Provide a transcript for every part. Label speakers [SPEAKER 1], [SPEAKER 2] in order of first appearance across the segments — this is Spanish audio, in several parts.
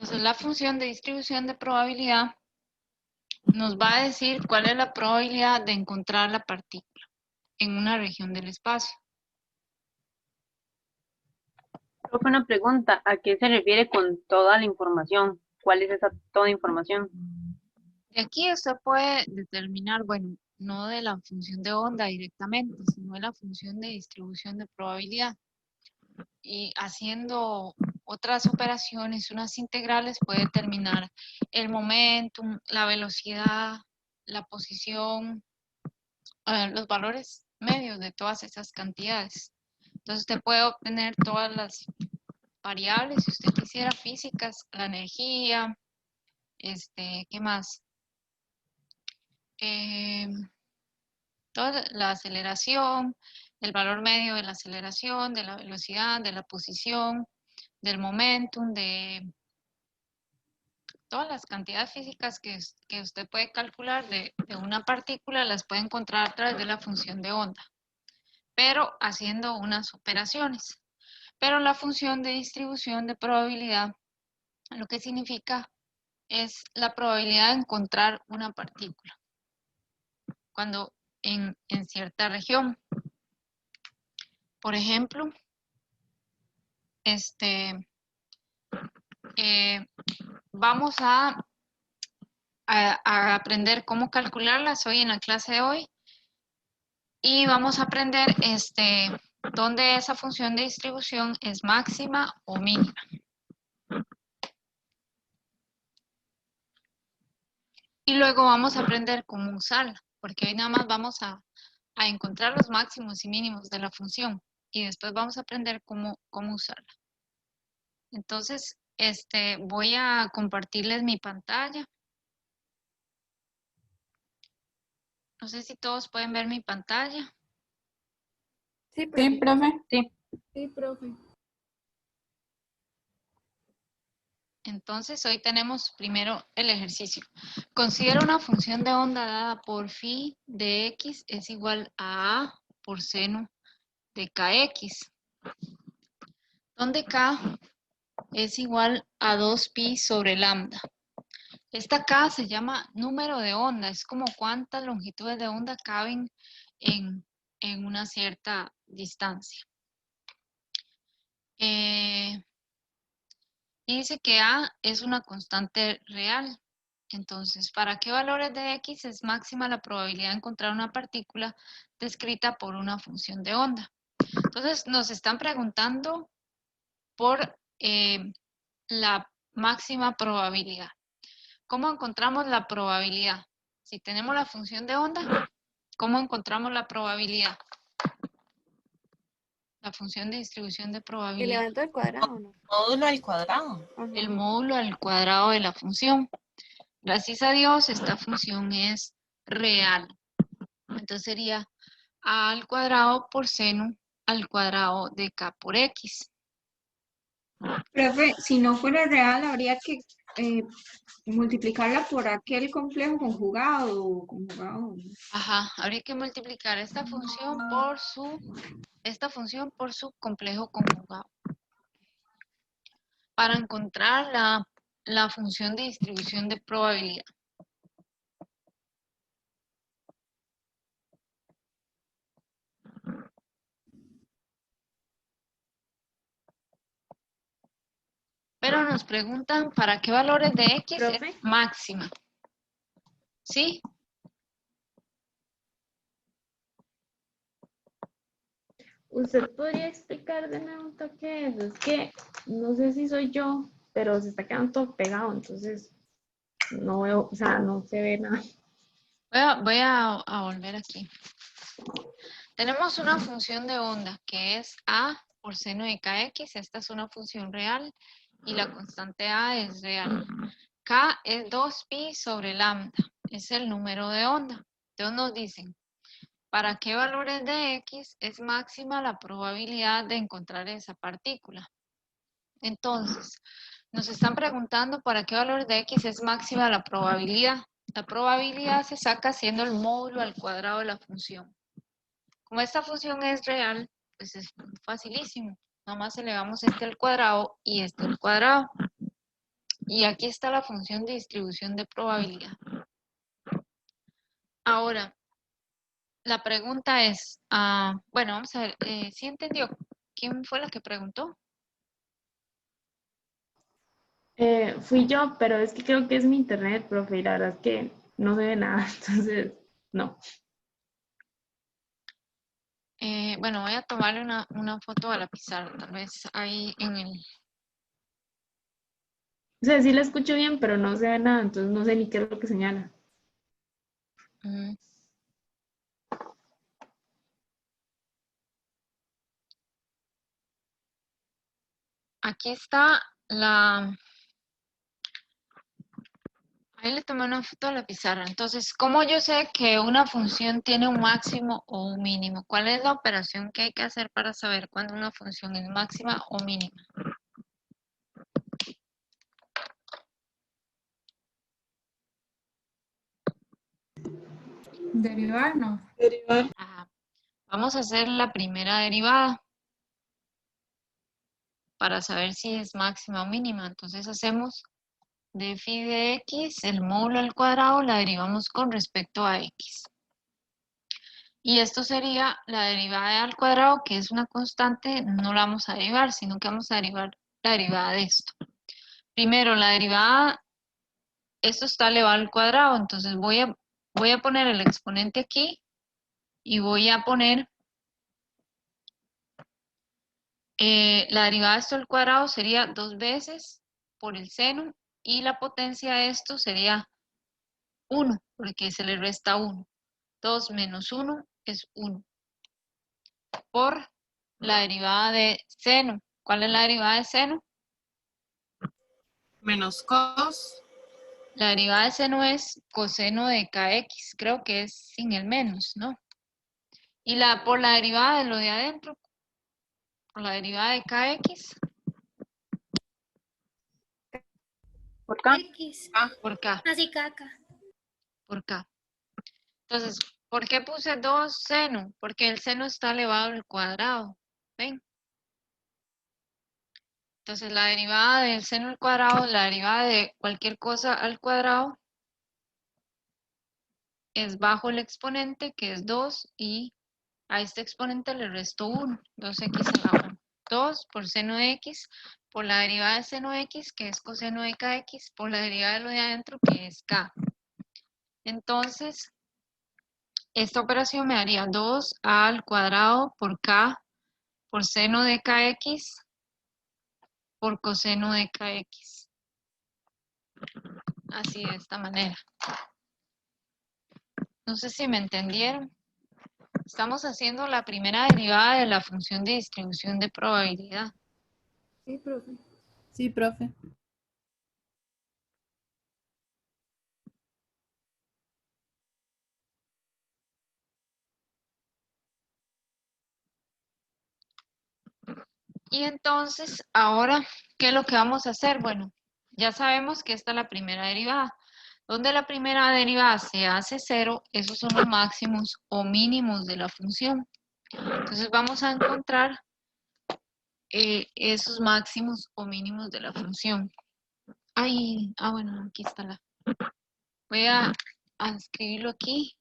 [SPEAKER 1] Entonces, la función de distribución de probabilidad nos va a decir cuál es la probabilidad de encontrar la partícula en una región del espacio.
[SPEAKER 2] Profe, una pregunta, ¿a qué se refiere con toda la información? ¿Cuál es esa toda información?
[SPEAKER 1] De aquí usted puede determinar, bueno, no de la función de onda directamente, sino de la función de distribución de probabilidad. Y haciendo otras operaciones, unas integrales, puede determinar el momentum, la velocidad, la posición, los valores medios de todas esas cantidades. Entonces usted puede obtener todas las variables, si usted quisiera, físicas, la energía, ¿qué más? Toda la aceleración, el valor medio de la aceleración, de la velocidad, de la posición, del momentum, de todas las cantidades físicas que usted puede calcular de una partícula, las puede encontrar a través de la función de onda, pero haciendo unas operaciones. Pero la función de distribución de probabilidad, lo que significa es la probabilidad de encontrar una partícula cuando en cierta región. Por ejemplo, vamos a aprender cómo calcularlas hoy en la clase de hoy y vamos a aprender dónde esa función de distribución es máxima o mínima. Y luego vamos a aprender cómo usarla, porque hoy nada más vamos a encontrar los máximos y mínimos de la función y después vamos a aprender cómo usarla. Entonces, voy a compartirles mi pantalla. No sé si todos pueden ver mi pantalla.
[SPEAKER 3] Sí, profe.
[SPEAKER 2] Sí, profe. Sí.
[SPEAKER 3] Sí, profe.
[SPEAKER 1] Entonces, hoy tenemos primero el ejercicio. Considera una función de onda dada por phi de x es igual a por seno de kx, donde k es igual a 2pi sobre lambda. Esta k se llama número de onda, es como cuántas longitudes de onda caben en una cierta distancia. Y dice que A es una constante real. Entonces, ¿para qué valores de X es máxima la probabilidad de encontrar una partícula descrita por una función de onda? Entonces, nos están preguntando por la máxima probabilidad. ¿Cómo encontramos la probabilidad? Si tenemos la función de onda, ¿cómo encontramos la probabilidad? La función de distribución de probabilidad.
[SPEAKER 3] Elevando al cuadrado, ¿no?
[SPEAKER 4] Módulo al cuadrado.
[SPEAKER 3] Ajá.
[SPEAKER 1] El módulo al cuadrado de la función. Gracias a Dios, esta función es real. Entonces sería a al cuadrado por seno al cuadrado de k por x.
[SPEAKER 5] Profe, si no fuera real, habría que multiplicarla por aquel complejo conjugado.
[SPEAKER 1] Ajá, habría que multiplicar esta función por su complejo conjugado para encontrar la función de distribución de probabilidad. Pero nos preguntan para qué valores de x
[SPEAKER 3] ¿Profe?
[SPEAKER 1] es máxima. ¿Sí?
[SPEAKER 3] ¿Usted podría explicar de nuevo un toque eso? Es que no sé si soy yo, pero se está quedando todo pegado, entonces no veo, o sea, no se ve nada.
[SPEAKER 1] Voy a volver aquí. Tenemos una función de onda que es a por seno de kx. Esta es una función real y la constante a es real. K es 2pi sobre lambda. Es el número de onda. Entonces nos dicen, ¿para qué valores de x es máxima la probabilidad de encontrar esa partícula? Entonces, nos están preguntando para qué valores de x es máxima la probabilidad. La probabilidad se saca haciendo el módulo al cuadrado de la función. Como esta función es real, pues es facilísimo. Nada más elevamos este al cuadrado y este al cuadrado. Y aquí está la función de distribución de probabilidad. Ahora, la pregunta es, bueno, vamos a ver, ¿sí entendió? ¿Quién fue la que preguntó?
[SPEAKER 3] Fui yo, pero es que creo que es mi internet, profe, y la verdad es que no se ve nada, entonces, no.
[SPEAKER 1] Bueno, voy a tomarle una foto a la pizarra, tal vez ahí en el...
[SPEAKER 3] O sea, sí la escucho bien, pero no se ve nada, entonces no sé ni qué es lo que señala.
[SPEAKER 1] mm. Aquí está la... Ahí le tomé una foto a la pizarra. Entonces, ¿cómo yo sé que una función tiene un máximo o un mínimo? ¿Cuál es la operación que hay que hacer para saber cuándo una función es máxima o mínima?
[SPEAKER 5] Derivar, no.
[SPEAKER 1] Ajá. Vamos a hacer la primera derivada para saber si es máxima o mínima. Entonces hacemos de phi de x, el módulo al cuadrado, la derivamos con respecto a x. Y esto sería la derivada al cuadrado, que es una constante, no la vamos a derivar, sino que vamos a derivar la derivada de esto. Primero, la derivada, esto está elevado al cuadrado, entonces voy a poner el exponente aquí y voy a poner la derivada de esto al cuadrado sería 2 veces por el seno y la potencia de esto sería 1, porque se le resta 1. 2 menos 1 es 1 por la derivada de seno. ¿Cuál es la derivada de seno?
[SPEAKER 4] Menos cos.
[SPEAKER 1] La derivada de seno es coseno de kx, creo que es sin el menos, ¿no? Y por la derivada de lo de adentro, por la derivada de kx,
[SPEAKER 2] ¿Por qué?
[SPEAKER 6] X,
[SPEAKER 1] por k,
[SPEAKER 6] así caca.
[SPEAKER 1] por k. Entonces, ¿por qué puse 2 seno? Porque el seno está elevado al cuadrado, ¿ven? Entonces, la derivada del seno al cuadrado, la derivada de cualquier cosa al cuadrado, es bajo el exponente, que es 2, y a este exponente le resto 1, 2x a la 1. 2 por seno de x, por la derivada de seno de x, que es coseno de kx, por la derivada de lo de adentro, que es k. Entonces, esta operación me daría 2a al cuadrado por k por seno de kx por coseno de kx. Así de esta manera. No sé si me entendieron. Estamos haciendo la primera derivada de la función de distribución de probabilidad.
[SPEAKER 5] Sí, profe.
[SPEAKER 4] Sí, profe.
[SPEAKER 1] Y entonces, ahora, ¿qué es lo que vamos a hacer? Bueno, ya sabemos que esta es la primera derivada. Donde la primera derivada se hace 0, esos son los máximos o mínimos de la función. Entonces vamos a encontrar esos máximos o mínimos de la función. Bueno, aquí está la... Voy a escribirlo aquí.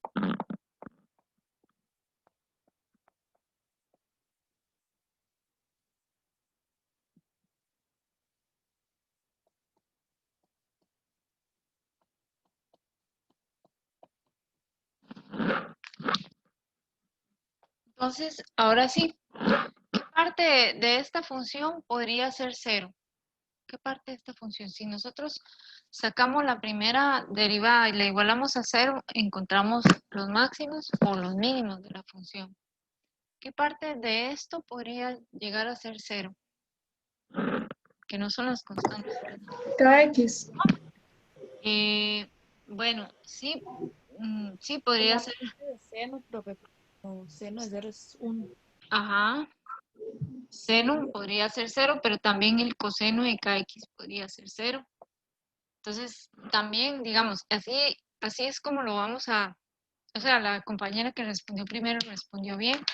[SPEAKER 1] Entonces, ahora sí, ¿qué parte de esta función podría ser 0? ¿Qué parte de esta función? Si nosotros sacamos la primera derivada y la igualamos a 0, encontramos los máximos o los mínimos de la función. ¿Qué parte de esto podría llegar a ser 0? Que no son las constantes.
[SPEAKER 3] KX.
[SPEAKER 1] Bueno, sí, sí podría ser.
[SPEAKER 4] Seno, profe. Seno de 0 es 1.
[SPEAKER 1] Ajá. Seno podría ser 0, pero también el coseno de kx podría ser 0. Entonces, también, digamos, así es como lo vamos a... O sea, la compañera que respondió primero respondió bien,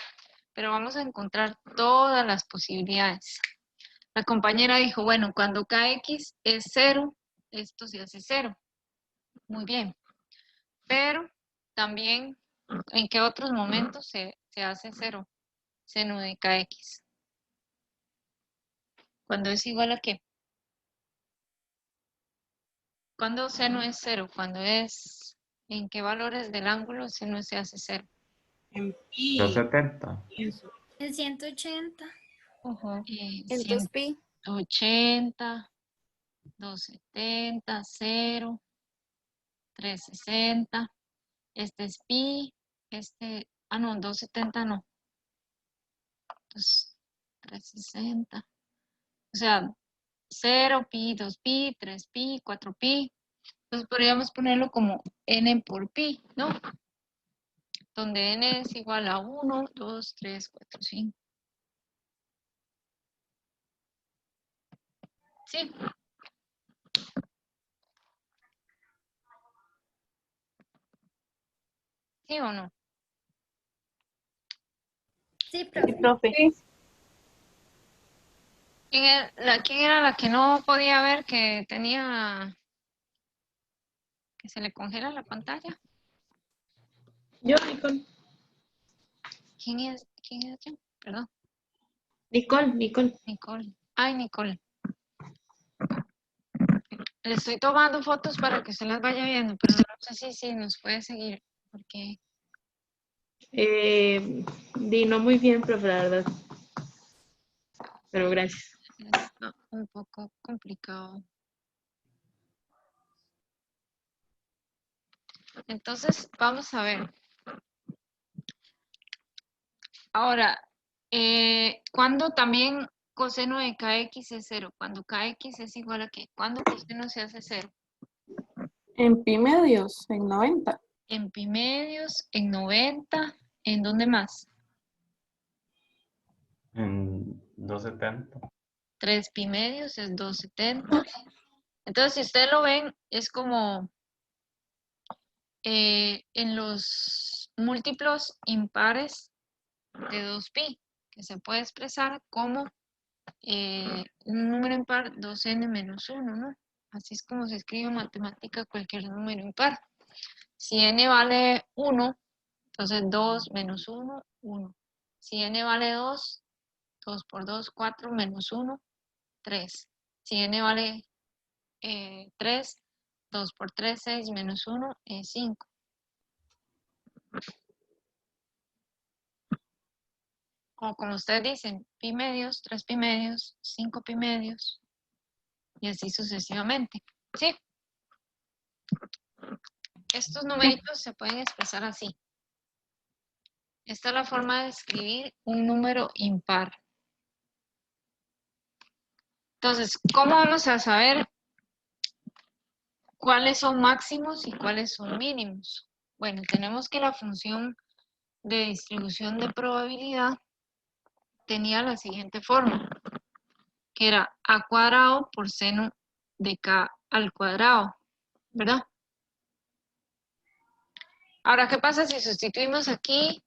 [SPEAKER 1] pero vamos a encontrar todas las posibilidades. La compañera dijo, bueno, cuando kx es 0, esto se hace 0. Muy bien. Pero también, ¿en qué otros momentos se hace 0? Seno de kx. ¿Cuándo es igual a qué? ¿Cuándo seno es 0? Cuando es, ¿en qué valores del ángulo seno se hace 0?
[SPEAKER 6] En pi.
[SPEAKER 7] 270.
[SPEAKER 6] Pienso.
[SPEAKER 8] En 180.
[SPEAKER 4] Entonces pi.
[SPEAKER 1] 180, 270, 0, 360. Este es pi, no, 270 no. Entonces, 360. O sea, 0, pi, 2 pi, 3 pi, 4 pi. Entonces podríamos ponerlo como n por pi, ¿no? Donde n es igual a 1, 2, 3, 4, 5. ¿Sí? ¿Sí o no?
[SPEAKER 8] Sí,
[SPEAKER 2] Sí,
[SPEAKER 8] profe.
[SPEAKER 2] profe.
[SPEAKER 1] ¿Quién era la que no podía ver que tenía que se le congela la pantalla?
[SPEAKER 3] Yo, Nicole.
[SPEAKER 1] ¿Quién es yo? Perdón,
[SPEAKER 3] Nicole.
[SPEAKER 1] Nicole. Ay, Nicole. Le estoy tomando fotos para que se las vaya viendo, pero no sé si nos puede seguir, porque
[SPEAKER 3] No muy bien, profe, la verdad. Pero gracias.
[SPEAKER 1] está un poco complicado. Entonces, vamos a ver. Ahora, ¿cuándo también coseno de kx es 0? Cuando kx es igual a ¿qué? ¿Cuándo coseno se hace 0?
[SPEAKER 6] En pi medios, en 90.
[SPEAKER 1] En pi medios, en 90, ¿en dónde más?
[SPEAKER 7] En 270.
[SPEAKER 1] 3 pi medios es 270. Entonces, si ustedes lo ven, es como en los múltiplos impares de 2pi, que se puede expresar como un número impar 2n menos 1, ¿no? Así es como se escribe en matemática cualquier número impar. Si n vale 1, entonces 2 menos 1, 1. Si n vale 2, 2 por 2, 4 menos 1, 3. Si n vale 3, 2 por 3, 6 menos 1 es 5. O como ustedes dicen, pi medios, 3 pi medios, 5 pi medios, y así sucesivamente. ¿Sí? Estos numeritos se pueden expresar así. Esta es la forma de escribir un número impar. Entonces, ¿cómo vamos a saber cuáles son máximos y cuáles son mínimos? Bueno, tenemos que la función de distribución de probabilidad tenía la siguiente forma, que era a cuadrado por seno de k al cuadrado, ¿verdad? Ahora, ¿qué pasa si sustituimos aquí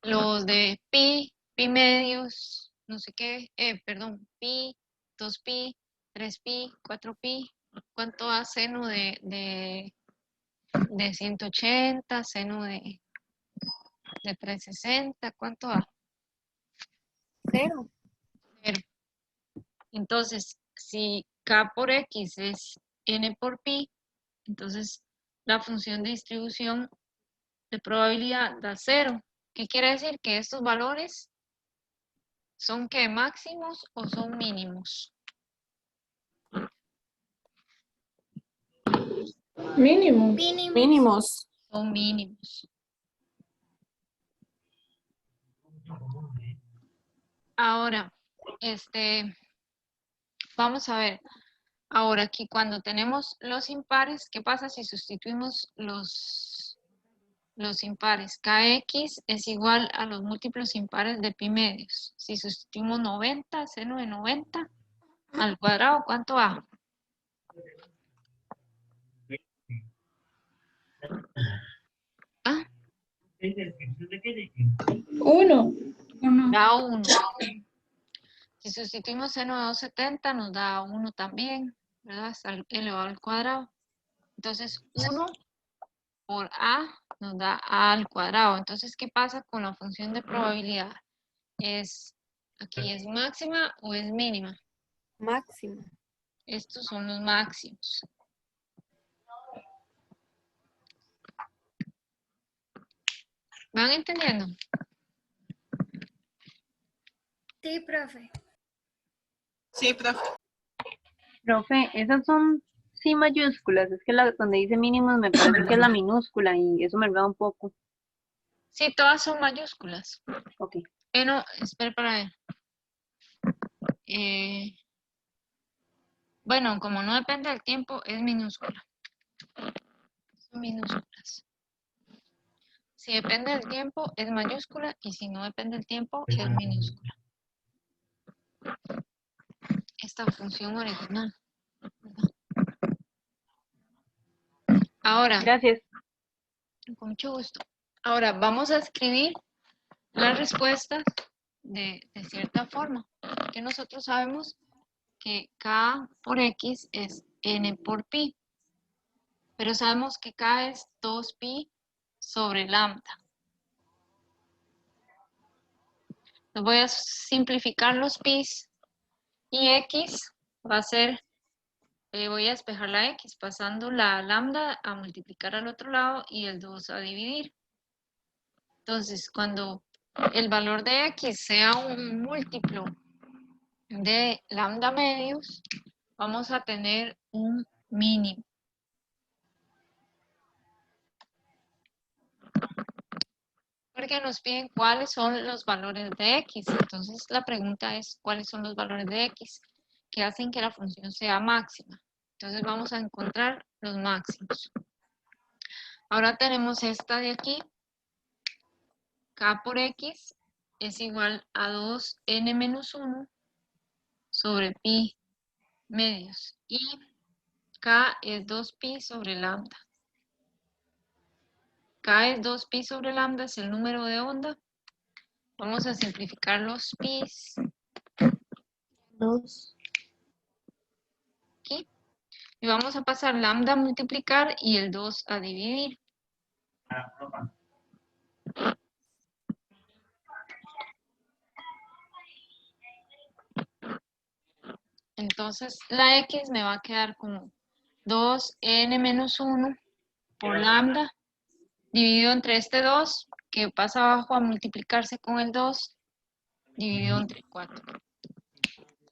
[SPEAKER 1] los de pi, pi medios, no sé qué, perdón, pi, 2pi, 3pi, 4pi? ¿Cuánto da seno de 180, seno de 360? ¿Cuánto da?
[SPEAKER 4] 0.
[SPEAKER 1] 0. Entonces, si k por x es n por pi, entonces la función de distribución de probabilidad da 0. ¿Qué quiere decir? Que estos valores son ¿qué? ¿Máximos o son mínimos?
[SPEAKER 3] Mínimo.
[SPEAKER 6] Mínimos.
[SPEAKER 1] Son mínimos. Ahora, vamos a ver. Ahora aquí cuando tenemos los impares, ¿qué pasa si sustituimos los impares? Kx es igual a los múltiplos impares de pi medios. Si sustituimos 90, seno de 90 al cuadrado, ¿cuánto da? ¿Ah?
[SPEAKER 3] 1.
[SPEAKER 1] Da 1. Si sustituimos seno de 270 nos da 1 también, ¿verdad? Hasta el elevado al cuadrado. Entonces, 1 por A nos da A al cuadrado. Entonces, ¿qué pasa con la función de probabilidad? ¿Aquí es máxima o es mínima?
[SPEAKER 6] Máximo.
[SPEAKER 1] Estos son los máximos. ¿Van entendiendo?
[SPEAKER 8] Sí, profe.
[SPEAKER 6] Sí, profe.
[SPEAKER 2] Profe, esas son sí mayúsculas. Es que la donde dice mínimos me parece que es la minúscula y eso me enreda un poco.
[SPEAKER 1] Sí, todas son mayúsculas.
[SPEAKER 2] Ok.
[SPEAKER 1] No, espera para ver. Bueno, como no depende del tiempo, es minúscula. Son minúsculas. Si depende del tiempo, es mayúscula, y si no depende del tiempo, es minúscula. Esta función original, ¿verdad? Ahora,
[SPEAKER 2] Gracias.
[SPEAKER 1] con mucho gusto. Ahora, vamos a escribir las respuestas de cierta forma, que nosotros sabemos que K por X es N por pi, pero sabemos que K es 2pi sobre lambda. Entonces voy a simplificar los pi's y X va a ser, voy a despejar la X pasando la lambda a multiplicar al otro lado y el 2 a dividir. Entonces, cuando el valor de X sea un múltiplo de lambda medios, vamos a tener un mínimo. Porque nos piden cuáles son los valores de X. Entonces, la pregunta es cuáles son los valores de X que hacen que la función sea máxima. Entonces, vamos a encontrar los máximos. Ahora tenemos esta de aquí. K por X es igual a 2n menos 1 sobre pi medios. Y K es 2pi sobre lambda. K es 2pi sobre lambda, es el número de onda. Vamos a simplificar los pi's.
[SPEAKER 6] 2.
[SPEAKER 1] Aquí. Y vamos a pasar lambda a multiplicar y el 2 a dividir. Entonces, la X me va a quedar como 2n menos 1 por lambda, dividido entre este 2, que pasa abajo a multiplicarse con el 2, dividido entre 4.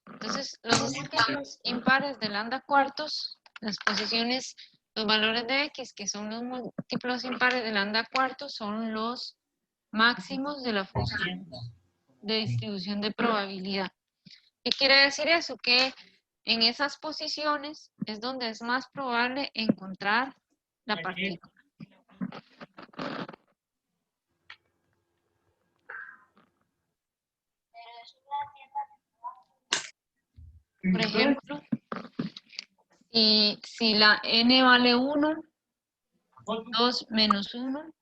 [SPEAKER 1] Entonces, los múltiplos impares de lambda cuartos, las posiciones, los valores de X, que son los múltiplos impares de lambda cuartos, son los máximos de la función de distribución de probabilidad. ¿Qué quiere decir eso? Que en esas posiciones es donde es más probable encontrar la partícula. Por ejemplo, si la n vale 1, 2 menos 1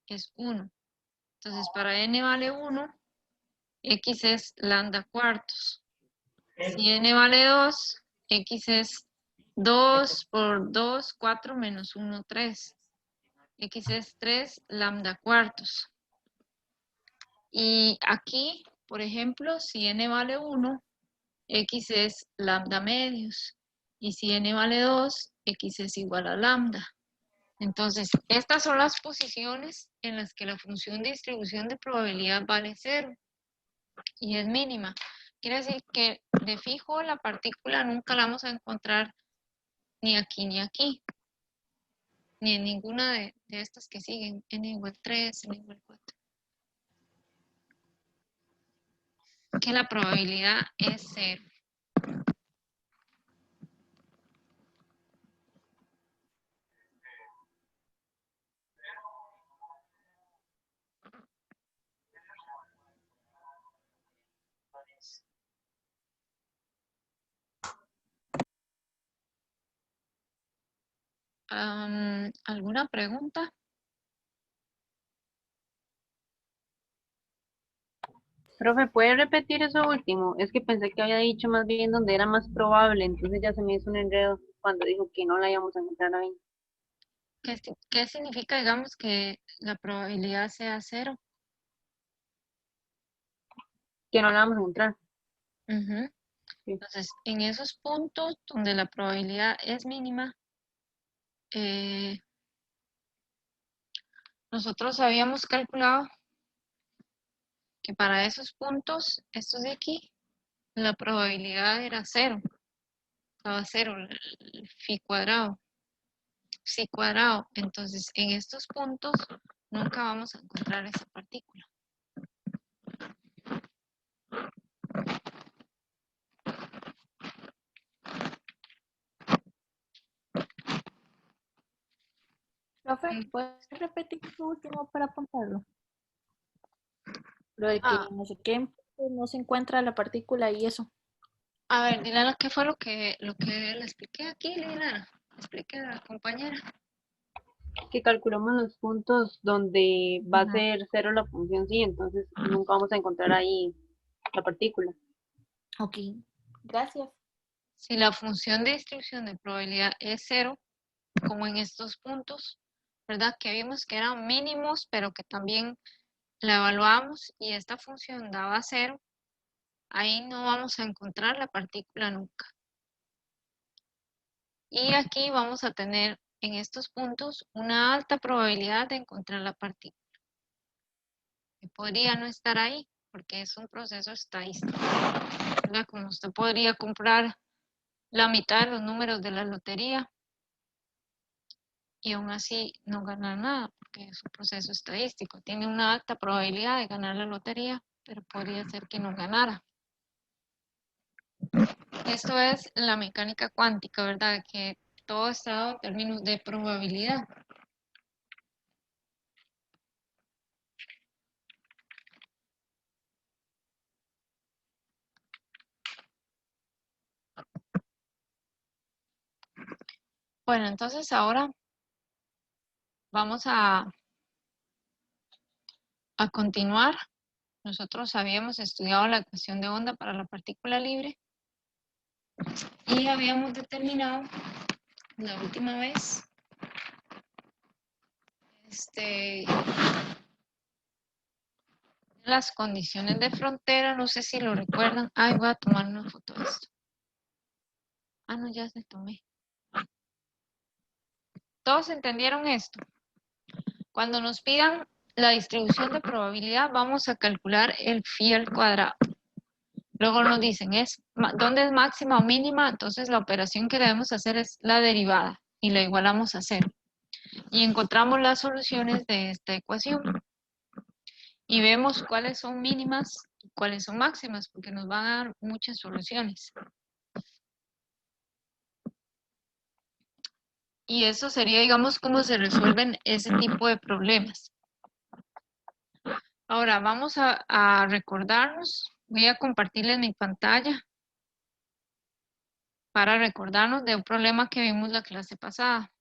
[SPEAKER 1] es 1. Entonces, para n vale 1, x es lambda cuartos. Si n vale 2, x es 2 por 2, 4 menos 1, 3. X es 3 lambda cuartos. Y aquí, por ejemplo, si n vale 1, x es lambda medios. Y si n vale 2, x es igual a lambda. Entonces, estas son las posiciones en las que la función de distribución de probabilidad vale 0 y es mínima. Quiere decir que de fijo la partícula nunca la vamos a encontrar ni aquí ni aquí, ni en ninguna de estas que siguen, n igual 3, n igual 4. Que la probabilidad es 0. ¿Alguna pregunta?
[SPEAKER 2] Profe, ¿puede repetir eso último? Es que pensé que había dicho más bien donde era más probable, entonces ya se me hizo un enredo cuando dijo que no la íbamos a encontrar ahí.
[SPEAKER 1] ¿Qué significa, digamos, que la probabilidad sea 0?
[SPEAKER 2] Que no la vamos a encontrar.
[SPEAKER 1] Ujú.
[SPEAKER 2] Sí.
[SPEAKER 1] Entonces, en esos puntos donde la probabilidad es mínima, nosotros habíamos calculado que para esos puntos, estos de aquí, la probabilidad era 0. Estaba 0, el phi cuadrado. Psi cuadrado. Entonces, en estos puntos nunca vamos a encontrar esa partícula.
[SPEAKER 4] Profe, ¿puedes repetir lo último para apuntarlo? Lo de que
[SPEAKER 1] Ah,
[SPEAKER 4] no sé qué, no se encuentra la partícula y eso.
[SPEAKER 1] a ver, Dilara, ¿qué fue lo que le expliqué aquí, Dilara? Expliqué a la compañera.
[SPEAKER 2] Que calculamos los puntos donde va a
[SPEAKER 1] Ujú.
[SPEAKER 2] ser 0 la función sí, entonces nunca vamos a encontrar ahí la partícula.
[SPEAKER 4] Ok, gracias.
[SPEAKER 1] Si la función de distribución de probabilidad es 0, como en estos puntos, ¿verdad? Que vimos que eran mínimos, pero que también la evaluamos y esta función daba 0, ahí no vamos a encontrar la partícula nunca. Y aquí vamos a tener en estos puntos una alta probabilidad de encontrar la partícula. Que podría no estar ahí porque es un proceso estadístico, ¿verdad? Como usted podría comprar la mitad de los números de la lotería y aún así no ganar nada porque es un proceso estadístico. Tiene una alta probabilidad de ganar la lotería, pero podría ser que no ganara. Esto es la mecánica cuántica, ¿verdad? Que todo está dado en términos de probabilidad. Bueno, entonces ahora vamos a continuar. Nosotros habíamos estudiado la ecuación de onda para la partícula libre y habíamos determinado la última vez las condiciones de frontera, no sé si lo recuerdan. Ay, voy a tomar una foto de esto. Ah, no, ya se tomé. ¿Todos entendieron esto? Cuando nos pidan la distribución de probabilidad, vamos a calcular el phi al cuadrado. Luego nos dicen, ¿dónde es máxima o mínima? Entonces la operación que debemos hacer es la derivada y la igualamos a 0. Y encontramos las soluciones de esta ecuación. Y vemos cuáles son mínimas y cuáles son máximas, porque nos van a dar muchas soluciones. Y eso sería, digamos, cómo se resuelven ese tipo de problemas. Ahora vamos a recordarnos, voy a compartirles mi pantalla para recordarnos de un problema que vimos la clase pasada,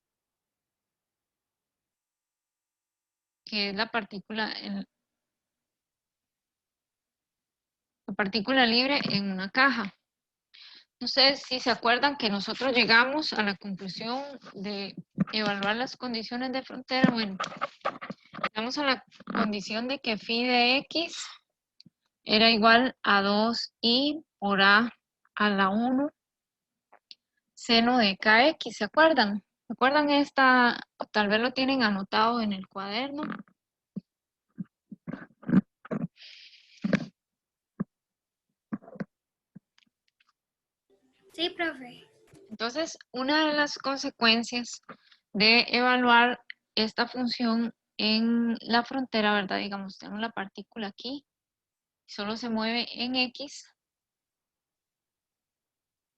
[SPEAKER 1] que es la partícula libre en una caja. No sé si se acuerdan que nosotros llegamos a la conclusión de evaluar las condiciones de frontera. Bueno, llegamos a la condición de que phi de x era igual a 2i por a la 1 seno de kx, ¿se acuerdan? ¿Se acuerdan esta? Tal vez lo tienen anotado en el cuaderno.
[SPEAKER 8] Sí, profe.
[SPEAKER 1] Entonces, una de las consecuencias de evaluar esta función en la frontera, ¿verdad? Digamos, tenemos la partícula aquí, solo se mueve en x,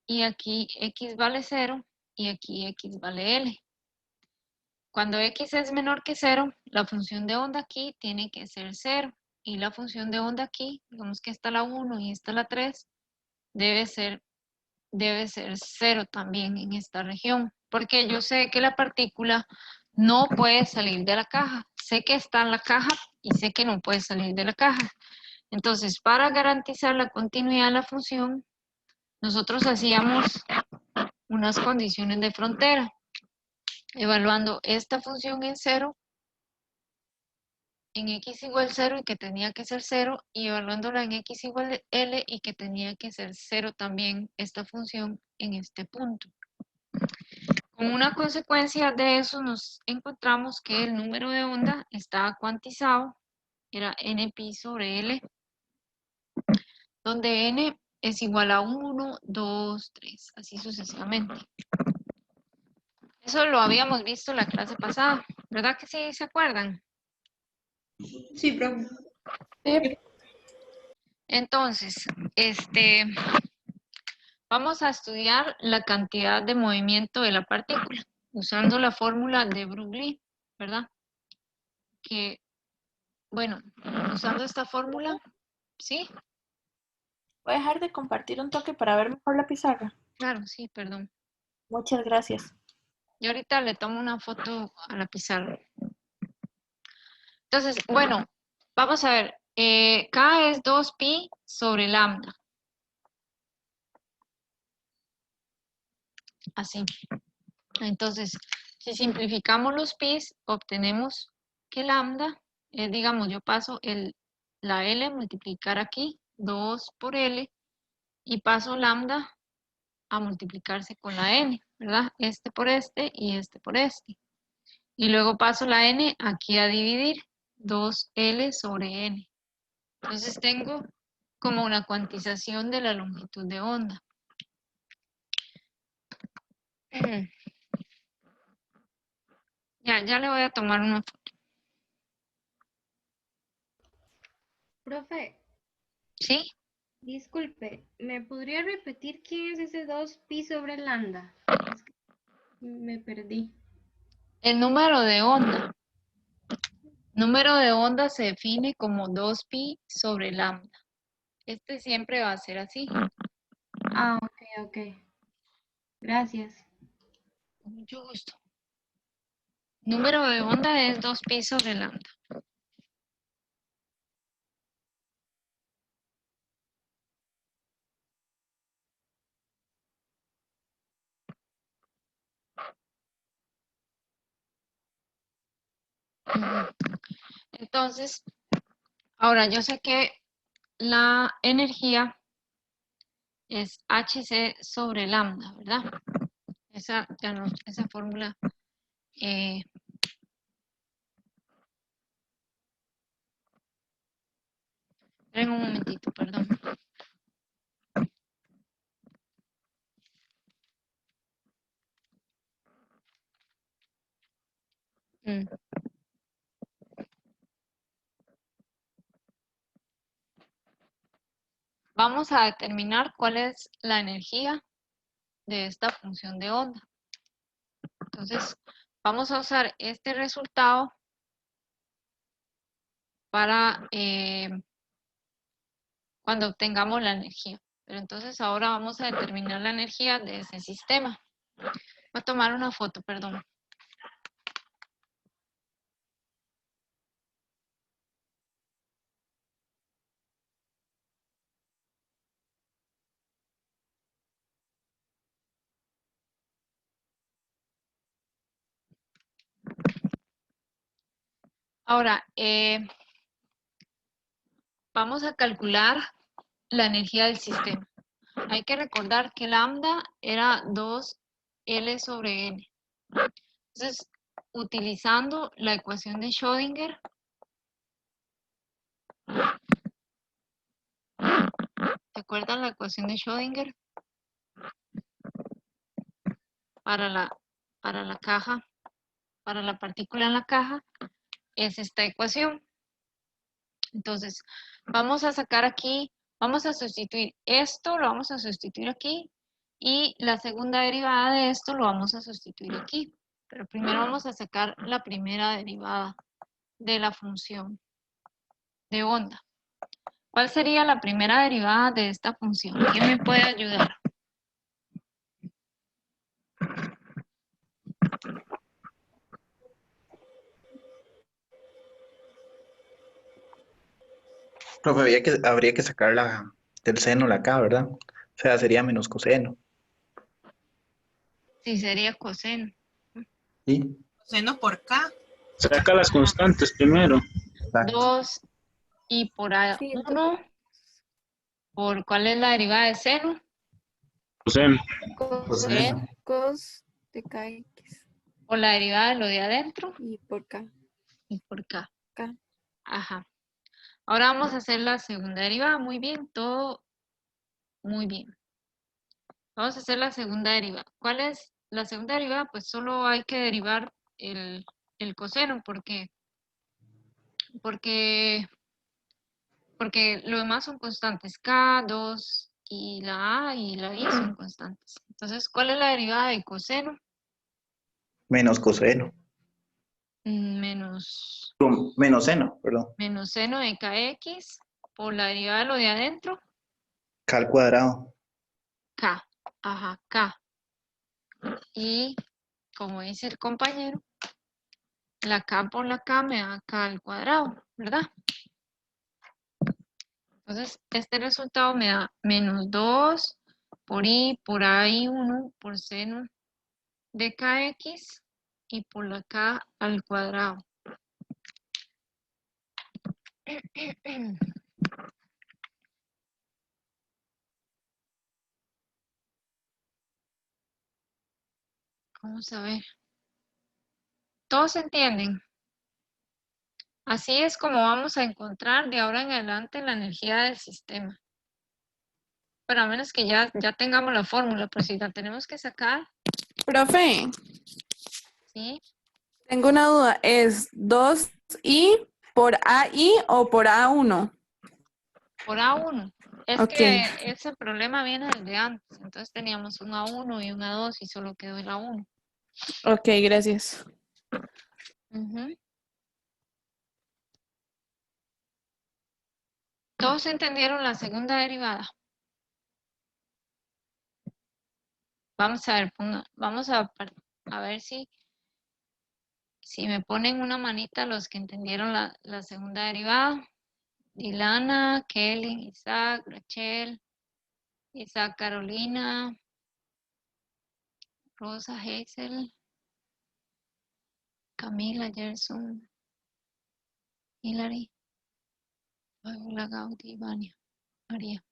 [SPEAKER 1] y aquí x vale 0, y aquí x vale L. Cuando x es menor que 0, la función de onda aquí tiene que ser 0, y la función de onda aquí, digamos que esta es la 1 y esta es la 3, debe ser 0 también en esta región, porque yo sé que la partícula no puede salir de la caja. Sé que está en la caja y sé que no puede salir de la caja. Entonces, para garantizar la continuidad de la función, nosotros hacíamos unas condiciones de frontera, evaluando esta función en 0, en x igual 0 y que tenía que ser 0, y evaluándola en x igual L y que tenía que ser 0 también esta función en este punto. Como una consecuencia de eso nos encontramos que el número de onda estaba cuantizado, era npi sobre L, donde n es igual a 1, 2, 3, así sucesivamente. Eso lo habíamos visto la clase pasada, ¿verdad que sí se acuerdan?
[SPEAKER 5] Sí, profe.
[SPEAKER 1] Entonces, vamos a estudiar la cantidad de movimiento de la partícula usando la fórmula de Broglie, ¿verdad? Que, bueno, usando esta fórmula, ¿sí?
[SPEAKER 4] Voy a dejar de compartir un toque para ver mejor la pizarra.
[SPEAKER 1] Claro, sí, perdón.
[SPEAKER 4] Muchas gracias.
[SPEAKER 1] Yo ahorita le tomo una foto a la pizarra. Entonces, bueno, vamos a ver. K es 2pi sobre lambda. Así. Entonces, si simplificamos los pi's, obtenemos que lambda, digamos, yo paso la L multiplicar aquí, 2 por L, y paso lambda a multiplicarse con la N, ¿verdad? Este por este y este por este. Y luego paso la N aquí a dividir, 2L sobre N. Entonces tengo como una cuantización de la longitud de onda. Ya le voy a tomar una foto.
[SPEAKER 8] Profe,
[SPEAKER 1] ¿Sí?
[SPEAKER 8] disculpe, ¿me podría repetir quién es ese 2pi sobre lambda? Es que me perdí.
[SPEAKER 1] El número de onda. Número de onda se define como 2pi sobre lambda. Este siempre va a ser así.
[SPEAKER 8] Ah, ok. Gracias.
[SPEAKER 1] Con mucho gusto. Número de onda es 2pi sobre lambda. Entonces, ahora yo sé que la energía es hc sobre lambda, ¿verdad? Esa fórmula. Esperen un momentito, perdón. Vamos a determinar cuál es la energía de esta función de onda. Entonces, vamos a usar este resultado para cuando obtengamos la energía. Pero entonces ahora vamos a determinar la energía de ese sistema. Voy a tomar una foto, perdón. Ahora, vamos a calcular la energía del sistema. Hay que recordar que lambda era 2L sobre N. Entonces, utilizando la ecuación de Schrödinger, ¿te acuerdas la ecuación de Schrödinger? Para la caja, para la partícula en la caja, es esta ecuación. Entonces, vamos a sacar aquí, vamos a sustituir esto, lo vamos a sustituir aquí, y la segunda derivada de esto lo vamos a sustituir aquí. Pero primero vamos a sacar la primera derivada de la función de onda. ¿Cuál sería la primera derivada de esta función? ¿Quién me puede ayudar?
[SPEAKER 9] Profe, habría que sacar del seno la K, ¿verdad? O sea, sería menos coseno.
[SPEAKER 1] Sí, sería coseno.
[SPEAKER 9] ¿Sí?
[SPEAKER 10] Seno por K.
[SPEAKER 11] Saca las constantes primero.
[SPEAKER 9] Exacto.
[SPEAKER 1] 2 y por
[SPEAKER 6] Sí,
[SPEAKER 1] A1, ¿por cuál es la derivada de seno?
[SPEAKER 11] Coseno.
[SPEAKER 1] Coseno.
[SPEAKER 6] cos de KX
[SPEAKER 1] Por la derivada de lo de adentro
[SPEAKER 6] y por K.
[SPEAKER 1] y por K.
[SPEAKER 6] K.
[SPEAKER 1] Ajá. Ahora vamos a hacer la segunda derivada. Muy bien, todo muy bien. Vamos a hacer la segunda derivada. ¿Cuál es la segunda derivada? Pues solo hay que derivar el coseno porque lo demás son constantes. K, 2 y la A y la I son constantes. Entonces, ¿cuál es la derivada de coseno?
[SPEAKER 9] Menos coseno.
[SPEAKER 1] Menos
[SPEAKER 9] Menos seno, perdón.
[SPEAKER 1] seno de kx por la derivada de lo de adentro,
[SPEAKER 9] K al cuadrado.
[SPEAKER 1] k. Ajá, k. Y como dice el compañero, la k por la k me da k al cuadrado, ¿verdad? Entonces, este resultado me da menos 2 por i por AI1 por seno de kx y por la k al cuadrado. Vamos a ver. ¿Todos entienden? Así es como vamos a encontrar de ahora en adelante la energía del sistema. Pero a menos que ya tengamos la fórmula, pero si la tenemos que sacar,
[SPEAKER 6] Profe,
[SPEAKER 1] ¿sí?
[SPEAKER 6] tengo una duda. ¿Es 2i por AI o por A1?
[SPEAKER 1] Por A1. Es
[SPEAKER 6] Ok,
[SPEAKER 1] que ese problema viene desde antes. Entonces teníamos un A1 y un A2 y solo quedó el A1.
[SPEAKER 6] ok, gracias.
[SPEAKER 1] Ujú. ¿Todos entendieron la segunda derivada? Vamos a ver, vamos a ver si me ponen una manita los que entendieron la segunda derivada. Dilana, Kelly, Isaac, Rachel, Isaac, Carolina, Rosa, Hazel, Camila, Gerson, Hilary, Paola, Gaudí, Vania, María,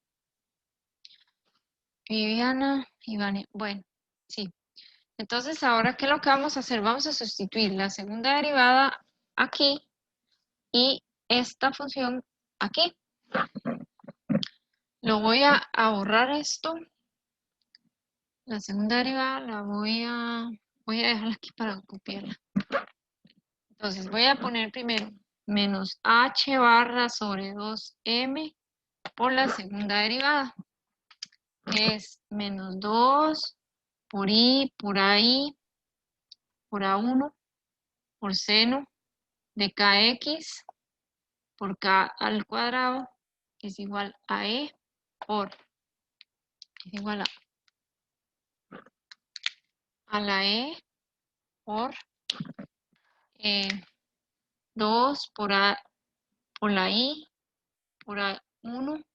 [SPEAKER 1] Viviana y Vania. Bueno, sí. Entonces, ahora, ¿qué es lo que vamos a hacer? Vamos a sustituir la segunda derivada aquí y esta función aquí. Lo voy a borrar esto. La segunda derivada la voy a dejarla aquí para copiarla. Entonces, voy a poner primero menos h barra sobre 2m por la segunda derivada, que es menos 2 por i por AI por A1 por seno de kx por k al cuadrado es igual a e por, es igual a la e por 2 por la i por A1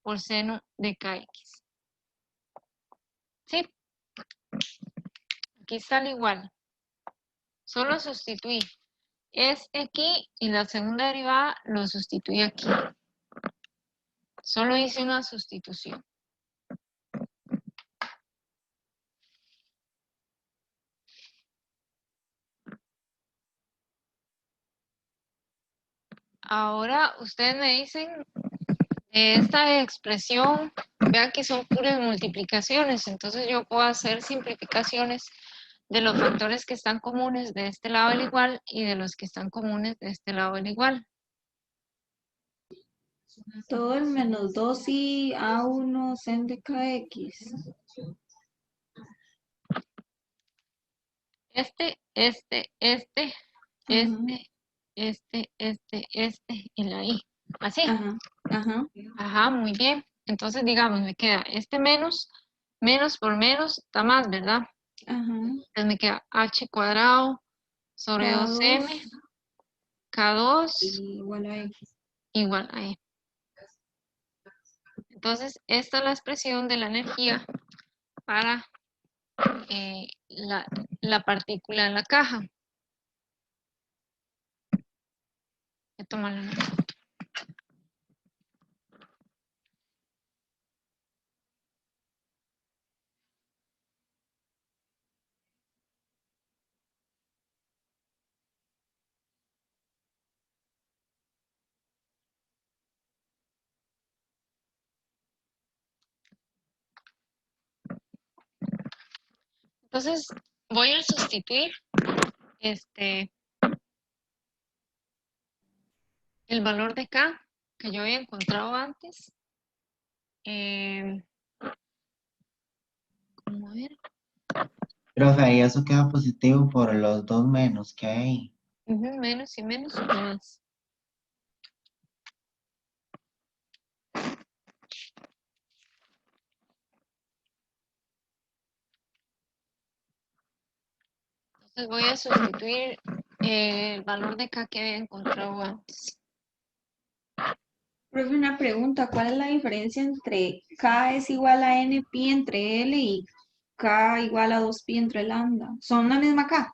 [SPEAKER 1] por seno de kx. ¿Sí? Aquí está el igual. Solo sustituir este aquí y la segunda derivada lo sustituí aquí. Solo hice una sustitución. Ahora ustedes me dicen de esta expresión, vean que son puras multiplicaciones, entonces yo puedo hacer simplificaciones de los factores que están comunes de este lado del igual y de los que están comunes de este lado del igual.
[SPEAKER 5] Todo el menos 2 y A1 sen de KX.
[SPEAKER 1] Este y la i. Así.
[SPEAKER 5] Ajá, ajá,
[SPEAKER 1] Ajá, muy bien. Entonces, digamos, me queda este menos por menos, da más, ¿verdad?
[SPEAKER 5] ajá.
[SPEAKER 1] Entonces me queda h cuadrado sobre
[SPEAKER 5] K2
[SPEAKER 1] 2m, k2
[SPEAKER 5] igual a X.
[SPEAKER 1] igual a e. Entonces, esta es la expresión de la energía para la partícula en la caja. Voy a tomar la nota. Entonces, voy a sustituir el valor de K que yo había encontrado antes. ¿Cómo era?
[SPEAKER 10] Profe, ahí eso queda positivo por los dos menos que hay.
[SPEAKER 1] Menos y menos más. Entonces voy a sustituir el valor de K que había encontrado antes.
[SPEAKER 5] Profe, una pregunta, ¿cuál es la diferencia entre K es igual a NP entre L y K igual a 2pi entre lambda? ¿Son la misma K?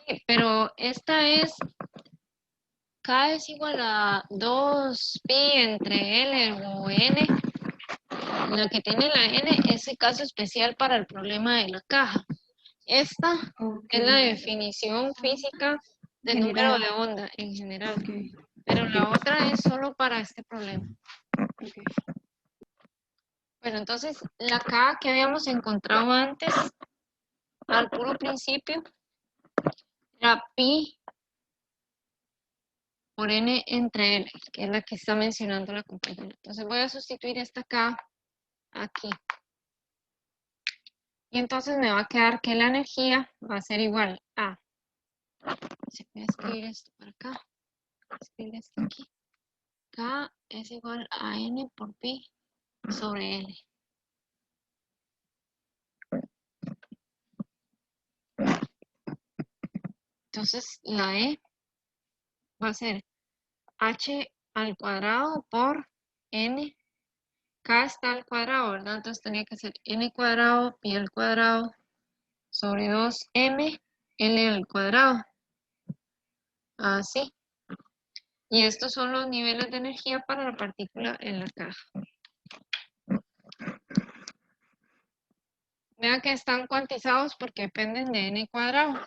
[SPEAKER 1] Sí, pero esta es K es igual a 2pi entre L o N. La que tiene la N es el caso especial para el problema de la caja. Esta es la definición física del número de onda en general. Pero la otra es solo para este problema. Bueno, entonces la K que habíamos encontrado antes, al puro principio, era pi por n entre L, que es la que está mencionando la compañera. Entonces voy a sustituir esta K aquí. Y entonces me va a quedar que la energía va a ser igual a, se puede escribir esto para acá, escribir esto aquí. K es igual a n por pi sobre L. Entonces la E va a ser h al cuadrado por n. K está al cuadrado, ¿verdad? Entonces tenía que ser n cuadrado pi al cuadrado sobre 2m L al cuadrado. Así. Y estos son los niveles de energía para la partícula en la caja. Vean que están cuantizados porque dependen de n cuadrado.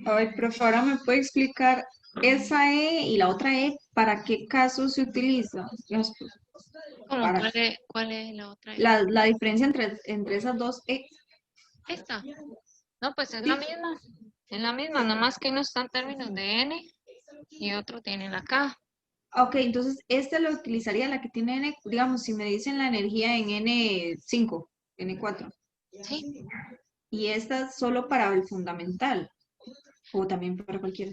[SPEAKER 5] A ver, profe, ahora me puede explicar esa E y la otra E, ¿para qué caso se utiliza? Digamos,
[SPEAKER 1] ¿Cómo? ¿Cuál es la otra?
[SPEAKER 5] La diferencia entre esas dos E.
[SPEAKER 1] Esta. No, pues es la misma. Es la misma, nomás que uno está en términos de n y otro tiene la K.
[SPEAKER 5] Ok, entonces este lo utilizaría la que tiene N, digamos, si me dicen la energía en N5, N4.
[SPEAKER 1] Sí.
[SPEAKER 5] Y esta solo para el fundamental, o también para cualquiera.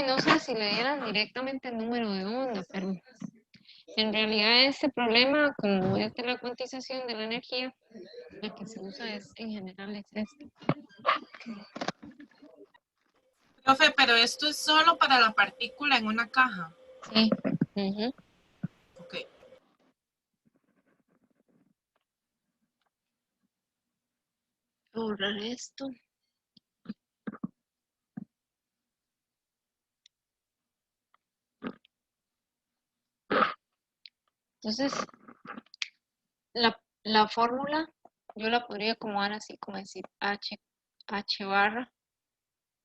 [SPEAKER 1] No sé si le dieran directamente el número de onda, pero en realidad este problema, como es de la cuantización de la energía, la que se usa es, en general es esta.
[SPEAKER 6] Profe, pero esto es solo para la partícula en una caja.
[SPEAKER 1] Sí.
[SPEAKER 6] Ok.
[SPEAKER 1] Borrar esto. Entonces, la fórmula yo la podría acomodar así, como decir h barra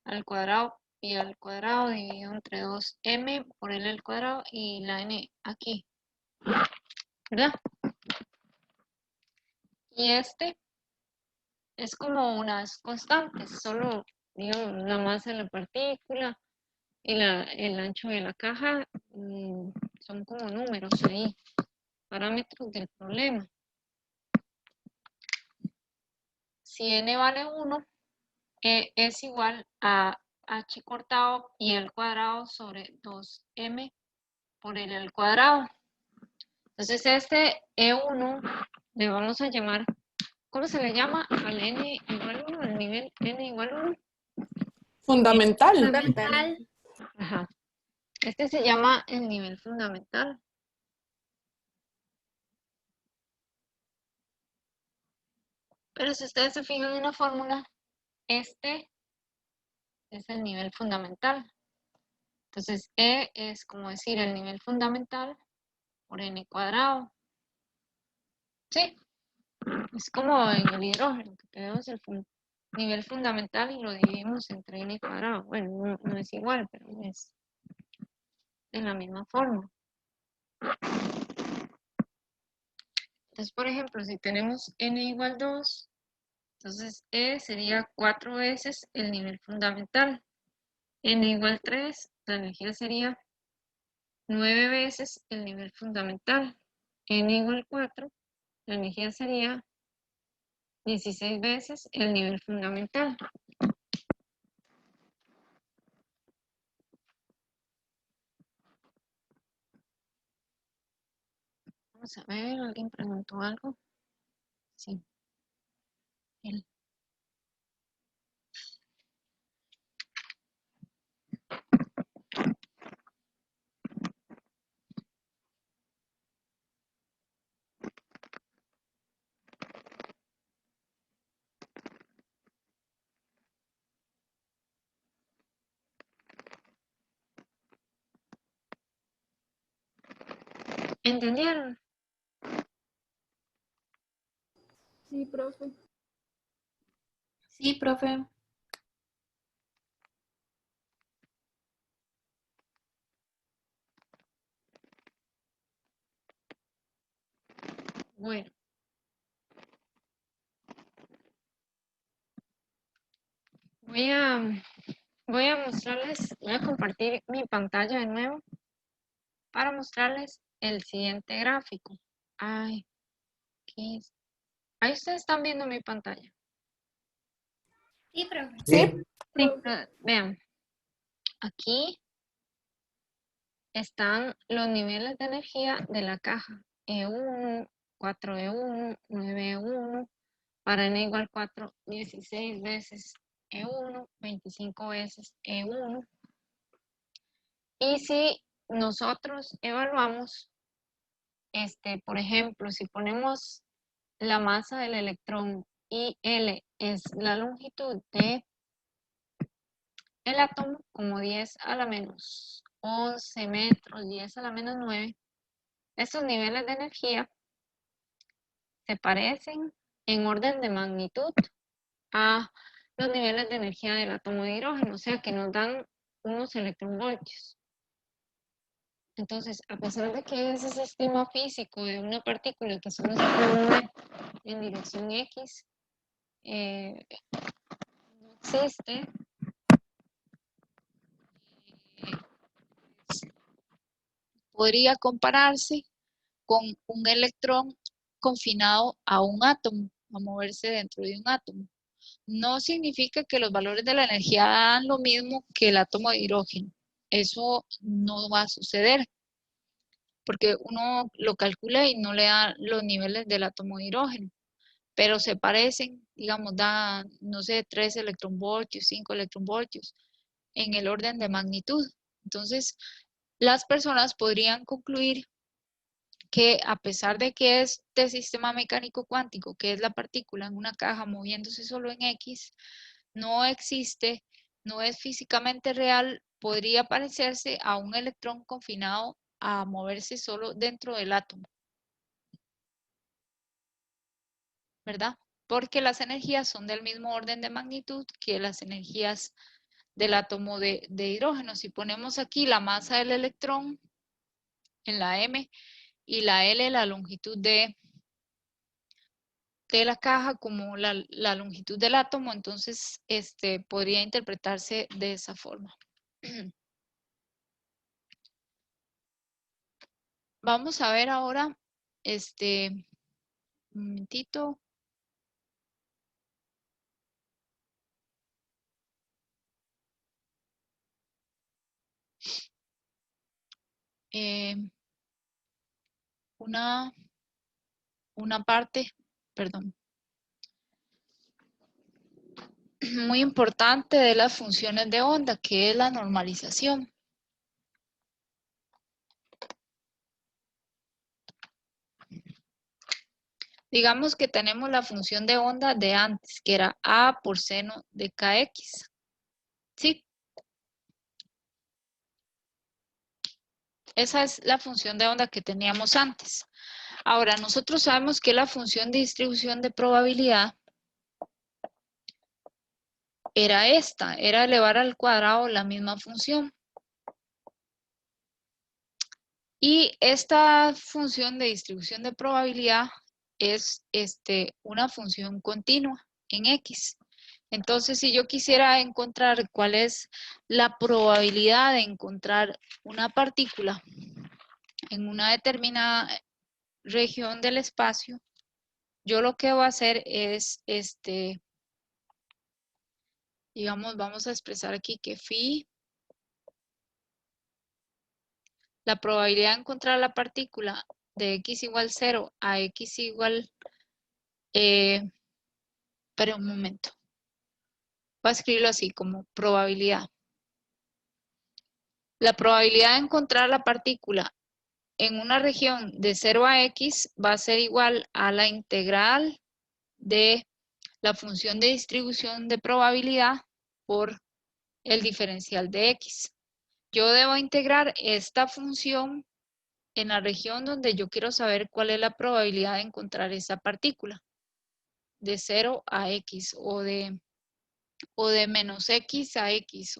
[SPEAKER 1] al cuadrado pi al cuadrado dividido entre 2m por L al cuadrado y la n aquí, ¿verdad? Y este es como unas constantes, solo digamos la masa de la partícula y el ancho de la caja son como números ahí, parámetros del problema. Si n vale 1, es igual a h cortado pi al cuadrado sobre 2m por L al cuadrado. Entonces este E1 le vamos a llamar ¿cómo se le llama al n igual 1, al nivel n igual 1?
[SPEAKER 6] Fundamental.
[SPEAKER 8] Fundamental.
[SPEAKER 1] Ajá. Este se llama el nivel fundamental. Pero si ustedes se fijan en la fórmula, este es el nivel fundamental. Entonces, E es como decir el nivel fundamental por n cuadrado. ¿Sí? Es como en el hidrógeno, que tenemos el nivel fundamental y lo dividimos entre n cuadrado. Bueno, no es igual, pero es en la misma forma. Entonces, por ejemplo, si tenemos n igual 2, entonces E sería 4 veces el nivel fundamental. N igual 3, la energía sería 9 veces el nivel fundamental. N igual 4, la energía sería 16 veces el nivel fundamental. Vamos a ver, ¿alguien preguntó algo? Sí. Él. ¿Entendieron?
[SPEAKER 3] Sí, profe.
[SPEAKER 4] Sí, profe.
[SPEAKER 1] Bueno. Voy a mostrarles, voy a compartir mi pantalla de nuevo para mostrarles el siguiente gráfico. Ay, ¿qué es? Ahí ustedes están viendo mi pantalla.
[SPEAKER 8] Sí, profe.
[SPEAKER 6] Sí.
[SPEAKER 1] Sí, vean. Aquí están los niveles de energía de la caja. E1, 4E1, 9E1, para n igual 4, 16 veces E1, 25 veces E1. Y si nosotros evaluamos, por ejemplo, si ponemos la masa del electrón y L es la longitud de el átomo, como 10 a la menos 11 metros, 10 a la menos 9, estos niveles de energía se parecen en orden de magnitud a los niveles de energía del átomo de hidrógeno, o sea que nos dan unos electronvoltios. Entonces, a pesar de que ese sistema físico de una partícula que solo se puede mover en dirección X no existe, podría compararse con un electrón confinado a un átomo, a moverse dentro de un átomo. No significa que los valores de la energía dan lo mismo que el átomo de hidrógeno. Eso no va a suceder, porque uno lo calcula y no le da los niveles del átomo de hidrógeno, pero se parecen, digamos, da, no sé, 3 electronvoltios, 5 electronvoltios, en el orden de magnitud. Entonces, las personas podrían concluir que a pesar de que este sistema mecánico cuántico, que es la partícula en una caja moviéndose solo en X, no existe, no es físicamente real, podría parecerse a un electrón confinado a moverse solo dentro del átomo, ¿verdad? Porque las energías son del mismo orden de magnitud que las energías del átomo de hidrógeno. Si ponemos aquí la masa del electrón en la M y la L, la longitud de la caja como la longitud del átomo, entonces podría interpretarse de esa forma. Vamos a ver ahora, un momentito. Una parte, perdón. muy importante de las funciones de onda, que es la normalización. Digamos que tenemos la función de onda de antes, que era A por seno de kx. ¿Sí? Esa es la función de onda que teníamos antes. Ahora, nosotros sabemos que la función de distribución de probabilidad era esta, era elevar al cuadrado la misma función. Y esta función de distribución de probabilidad es una función continua en X. Entonces, si yo quisiera encontrar cuál es la probabilidad de encontrar una partícula en una determinada región del espacio, yo lo que voy a hacer es, digamos, vamos a expresar aquí que phi, la probabilidad de encontrar la partícula de x igual 0 a x igual, espera un momento, voy a escribirlo así como probabilidad. La probabilidad de encontrar la partícula en una región de 0 a x va a ser igual a la integral de la función de distribución de probabilidad por el diferencial de x. Yo debo integrar esta función en la región donde yo quiero saber cuál es la probabilidad de encontrar esa partícula, de 0 a x o de menos x a x.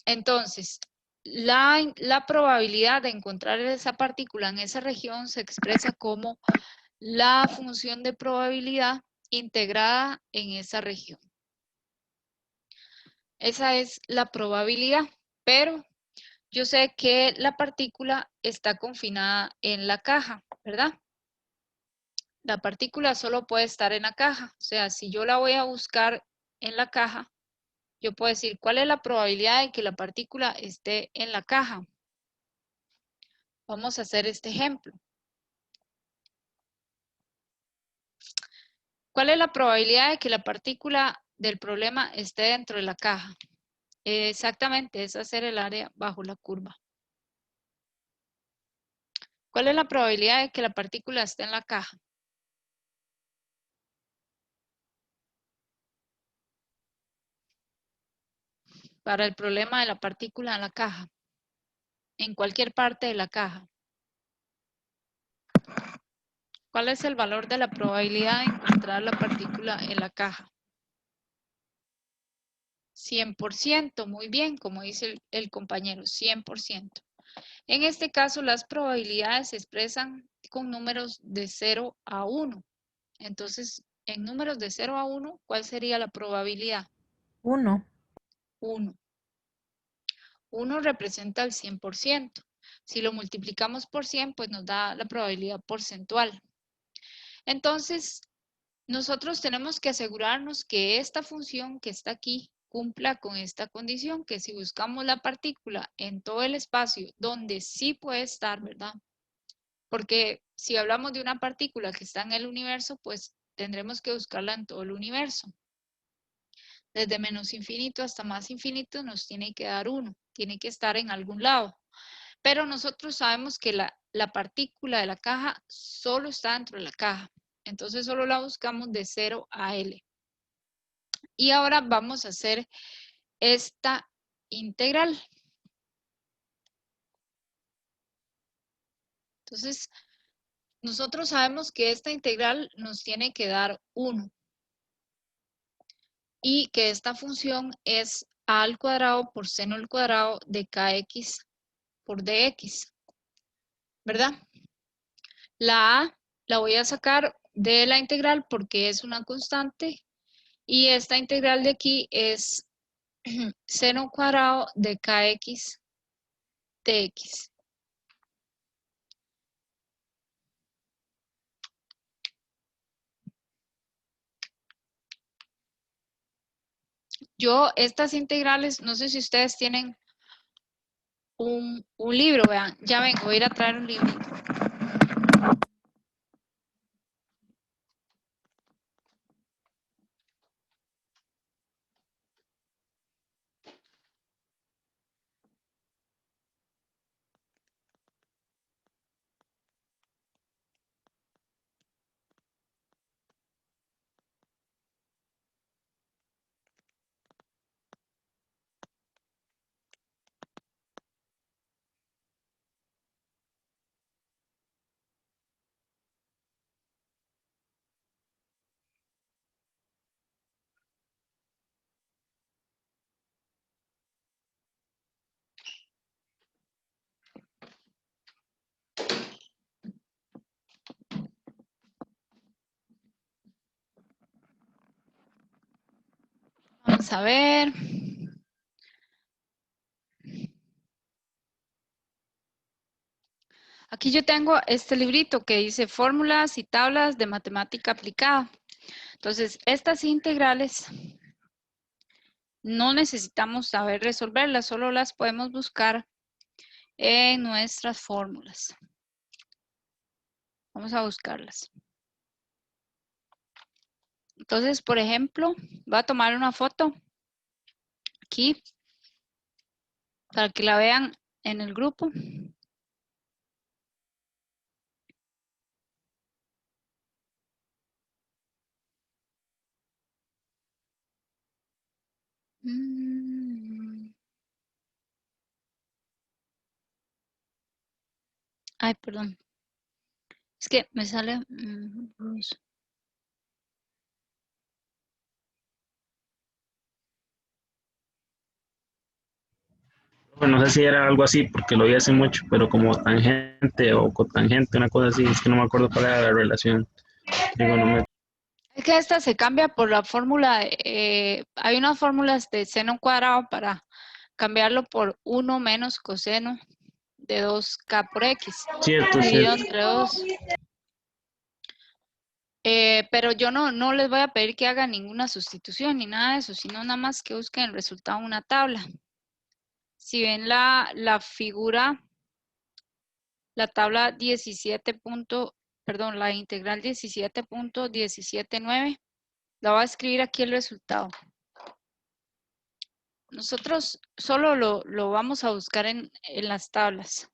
[SPEAKER 1] Entonces, la probabilidad de encontrar esa partícula en esa región se expresa como la función de probabilidad integrada en esa región. Esa es la probabilidad, pero yo sé que la partícula está confinada en la caja, ¿verdad? La partícula solo puede estar en la caja. O sea, si yo la voy a buscar en la caja, yo puedo decir, ¿cuál es la probabilidad de que la partícula esté en la caja? Vamos a hacer este ejemplo. ¿Cuál es la probabilidad de que la partícula del problema esté dentro de la caja? Exactamente, es hacer el área bajo la curva. ¿Cuál es la probabilidad de que la partícula esté en la caja? Para el problema de la partícula en la caja. En cualquier parte de la caja. ¿Cuál es el valor de la probabilidad de encontrar la partícula en la caja? 100%, muy bien, como dice el compañero, 100%. En este caso, las probabilidades se expresan con números de 0 a 1. Entonces, en números de 0 a 1, ¿cuál sería la probabilidad?
[SPEAKER 4] 1.
[SPEAKER 1] 1. 1 representa el 100%. Si lo multiplicamos por 100, pues nos da la probabilidad porcentual. Entonces, nosotros tenemos que asegurarnos que esta función que está aquí cumpla con esta condición, que si buscamos la partícula en todo el espacio donde sí puede estar, ¿verdad? Porque si hablamos de una partícula que está en el universo, pues tendremos que buscarla en todo el universo. Desde menos infinito hasta más infinito nos tiene que dar 1, tiene que estar en algún lado. Pero nosotros sabemos que la partícula de la caja solo está dentro de la caja. Entonces solo la buscamos de 0 a L. Y ahora vamos a hacer esta integral. Entonces, nosotros sabemos que esta integral nos tiene que dar 1. Y que esta función es a al cuadrado por seno al cuadrado de kx por dx. ¿Verdad? La a la voy a sacar de la integral porque es una constante. Y esta integral de aquí es seno cuadrado de kx dx. Yo estas integrales, no sé si ustedes tienen un libro, vean, ya vengo, voy a ir a traer un libro. Vamos a ver. Aquí yo tengo este librito que dice Fórmulas y tablas de matemática aplicada. Entonces, estas integrales no necesitamos saber resolverlas, solo las podemos buscar en nuestras fórmulas. Vamos a buscarlas. Entonces, por ejemplo, voy a tomar una foto aquí para que la vean en el grupo. Ay, perdón. Es que me sale...
[SPEAKER 11] Bueno, no sé si era algo así porque lo vi hace mucho, pero como tangente o cotangente, una cosa así, es que no me acuerdo cuál era la relación. Digo, no me...
[SPEAKER 1] Es que esta se cambia por la fórmula, hay unas fórmulas de seno cuadrado para cambiarlo por 1 menos coseno de 2k por x,
[SPEAKER 11] Cierto,
[SPEAKER 1] dividido
[SPEAKER 11] cierto.
[SPEAKER 1] entre 2. Pero yo no les voy a pedir que hagan ninguna sustitución ni nada de eso, sino nada más que busquen el resultado en una tabla. Si ven la figura, la tabla 17. Perdón, la integral 17.179, la voy a escribir aquí el resultado. Nosotros solo lo vamos a buscar en las tablas.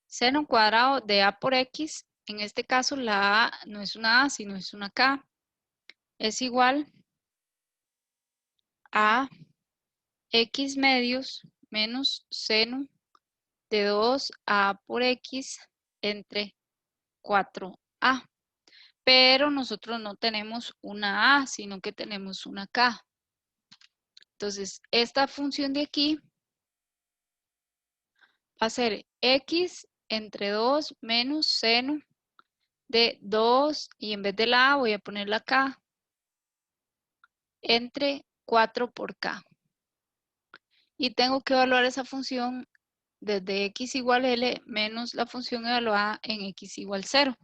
[SPEAKER 1] Seno cuadrado de a por x, en este caso la a no es una a, sino es una k, es igual a x medios menos seno de 2a por x entre 4a. Pero nosotros no tenemos una a, sino que tenemos una k. Entonces, esta función de aquí va a ser x entre 2 menos seno de 2, y en vez de la a voy a poner la k, entre 4 por k. Y tengo que evaluar esa función desde x igual L menos la función evaluada en x igual 0.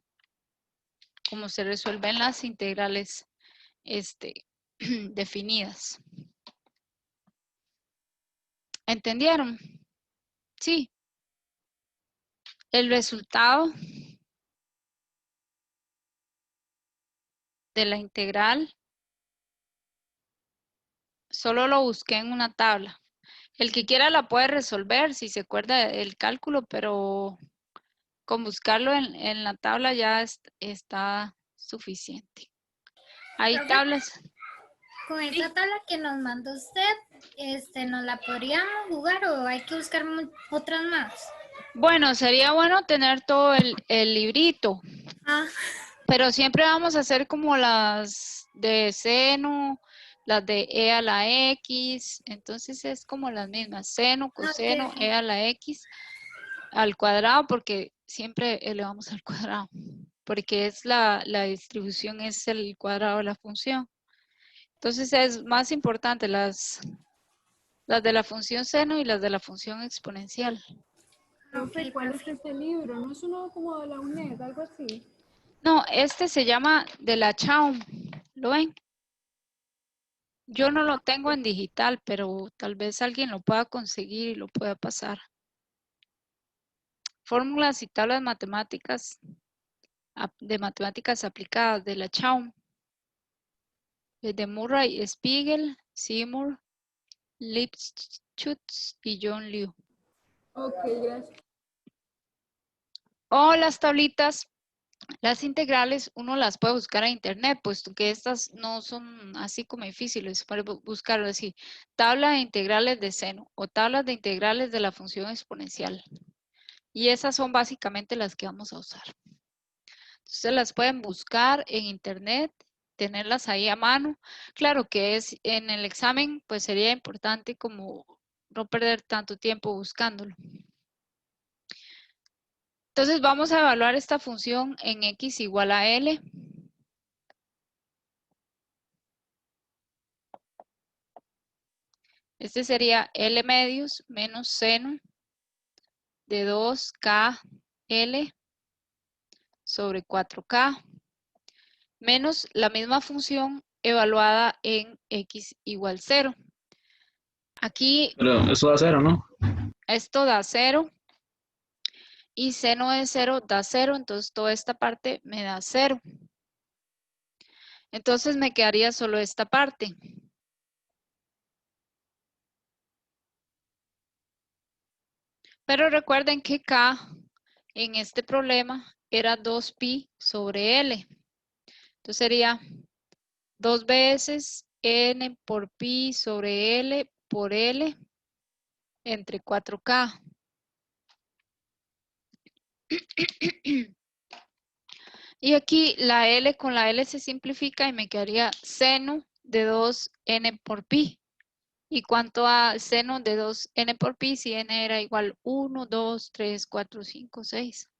[SPEAKER 1] Como se resuelven las integrales definidas. ¿Entendieron? Sí. El resultado de la integral solo lo busqué en una tabla. El que quiera la puede resolver si se acuerda del cálculo, pero con buscarlo en la tabla ya está suficiente. Hay
[SPEAKER 12] Profe,
[SPEAKER 1] tablas.
[SPEAKER 12] con esa tabla que nos mandó usted, ¿nos la podríamos jugar o hay que buscar otras más?
[SPEAKER 1] Bueno, sería bueno tener todo el librito.
[SPEAKER 12] Ah.
[SPEAKER 1] Pero siempre vamos a hacer como las de seno, las de e a la x, entonces es como las mismas, seno, coseno,
[SPEAKER 12] Okay.
[SPEAKER 1] e a la x al cuadrado, porque siempre elevamos al cuadrado, porque es la distribución es el cuadrado de la función. Entonces es más importante las de la función seno y las de la función exponencial.
[SPEAKER 13] Profe, ¿cuál es este libro? ¿No es uno como de la UNED, algo así?
[SPEAKER 1] No, este se llama de la Chaum, ¿lo ven? Yo no lo tengo en digital, pero tal vez alguien lo pueda conseguir y lo pueda pasar. Fórmulas y tablas matemáticas de matemáticas aplicadas de la Chaum. De Murray, Spiegel, Seymour, Lipschutz y John Liu.
[SPEAKER 13] Ok, gracias.
[SPEAKER 1] O las tablitas, las integrales, uno las puede buscar en internet, puesto que estas no son así como difíciles para buscarlo así. Tabla de integrales de seno o tablas de integrales de la función exponencial. Y esas son básicamente las que vamos a usar. Ustedes las pueden buscar en internet, tenerlas ahí a mano. Claro que es en el examen, pues sería importante como no perder tanto tiempo buscándolo. Entonces vamos a evaluar esta función en x igual a L. Este sería L medios menos seno de 2K L sobre 4K menos la misma función evaluada en X igual 0. Aquí
[SPEAKER 11] Pero eso da 0, ¿no?
[SPEAKER 1] esto da 0 y seno de 0 da 0, entonces toda esta parte me da 0. Entonces me quedaría solo esta parte. Pero recuerden que K en este problema era 2pi sobre L. Entonces sería 2 veces n por pi sobre L por L entre 4K. Y aquí la L con la L se simplifica y me quedaría seno de 2n por pi. ¿Y cuánto a seno de 2n por pi si n era igual 1, 2, 3, 4, 5, 6?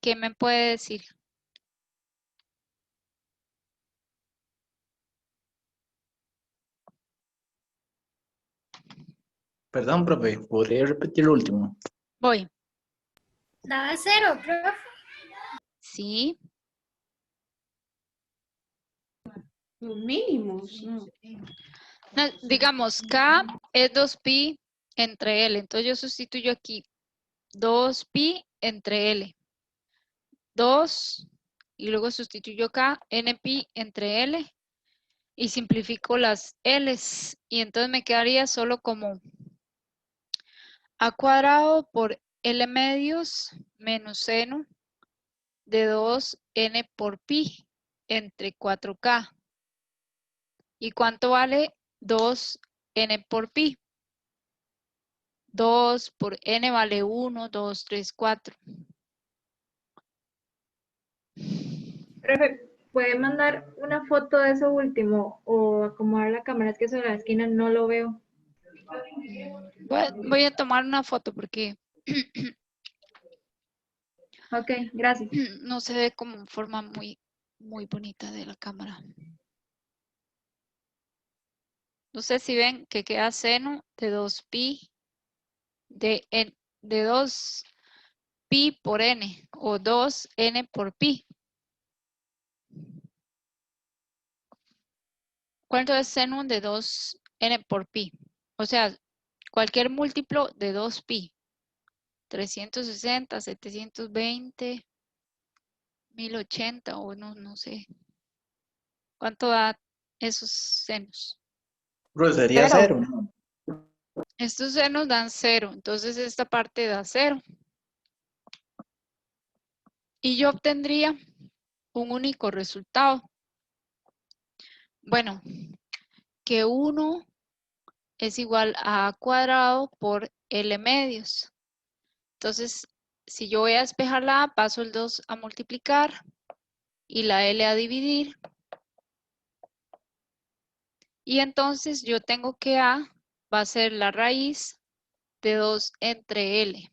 [SPEAKER 1] ¿Qué me puede decir?
[SPEAKER 9] Perdón, profe, ¿podría repetir lo último?
[SPEAKER 12] Voy. Daba 0, profe.
[SPEAKER 1] Sí.
[SPEAKER 5] Los mínimos, ¿no?
[SPEAKER 1] No, digamos, K es 2pi entre L. Entonces yo sustituyo aquí 2pi entre L. 2 y luego sustituyo K, npi entre L y simplifico las L's. Y entonces me quedaría solo como A cuadrado por L medios menos seno de 2n por pi entre 4K. ¿Y cuánto vale 2n por pi? 2 por n vale 1, 2, 3, 4.
[SPEAKER 3] Profe, ¿puede mandar una foto de eso último o acomodar la cámara? Es que sobre la esquina no lo veo.
[SPEAKER 1] Voy a tomar una foto porque
[SPEAKER 3] Ok, gracias.
[SPEAKER 1] no se ve como forma muy bonita de la cámara. No sé si ven que queda seno de 2pi de 2pi por n o 2n por pi. ¿Cuánto es seno de 2n por pi? O sea, cualquier múltiplo de 2pi. 360, 720, 1080 o no sé. ¿Cuánto da esos senos?
[SPEAKER 9] Profe, sería 0, ¿no?
[SPEAKER 1] Estos senos dan 0, entonces esta parte da 0. Y yo obtendría un único resultado. Bueno, que 1 es igual a A cuadrado por L medios. Entonces, si yo voy a despejar la A, paso el 2 a multiplicar y la L a dividir. Y entonces yo tengo que A va a ser la raíz de 2 entre L.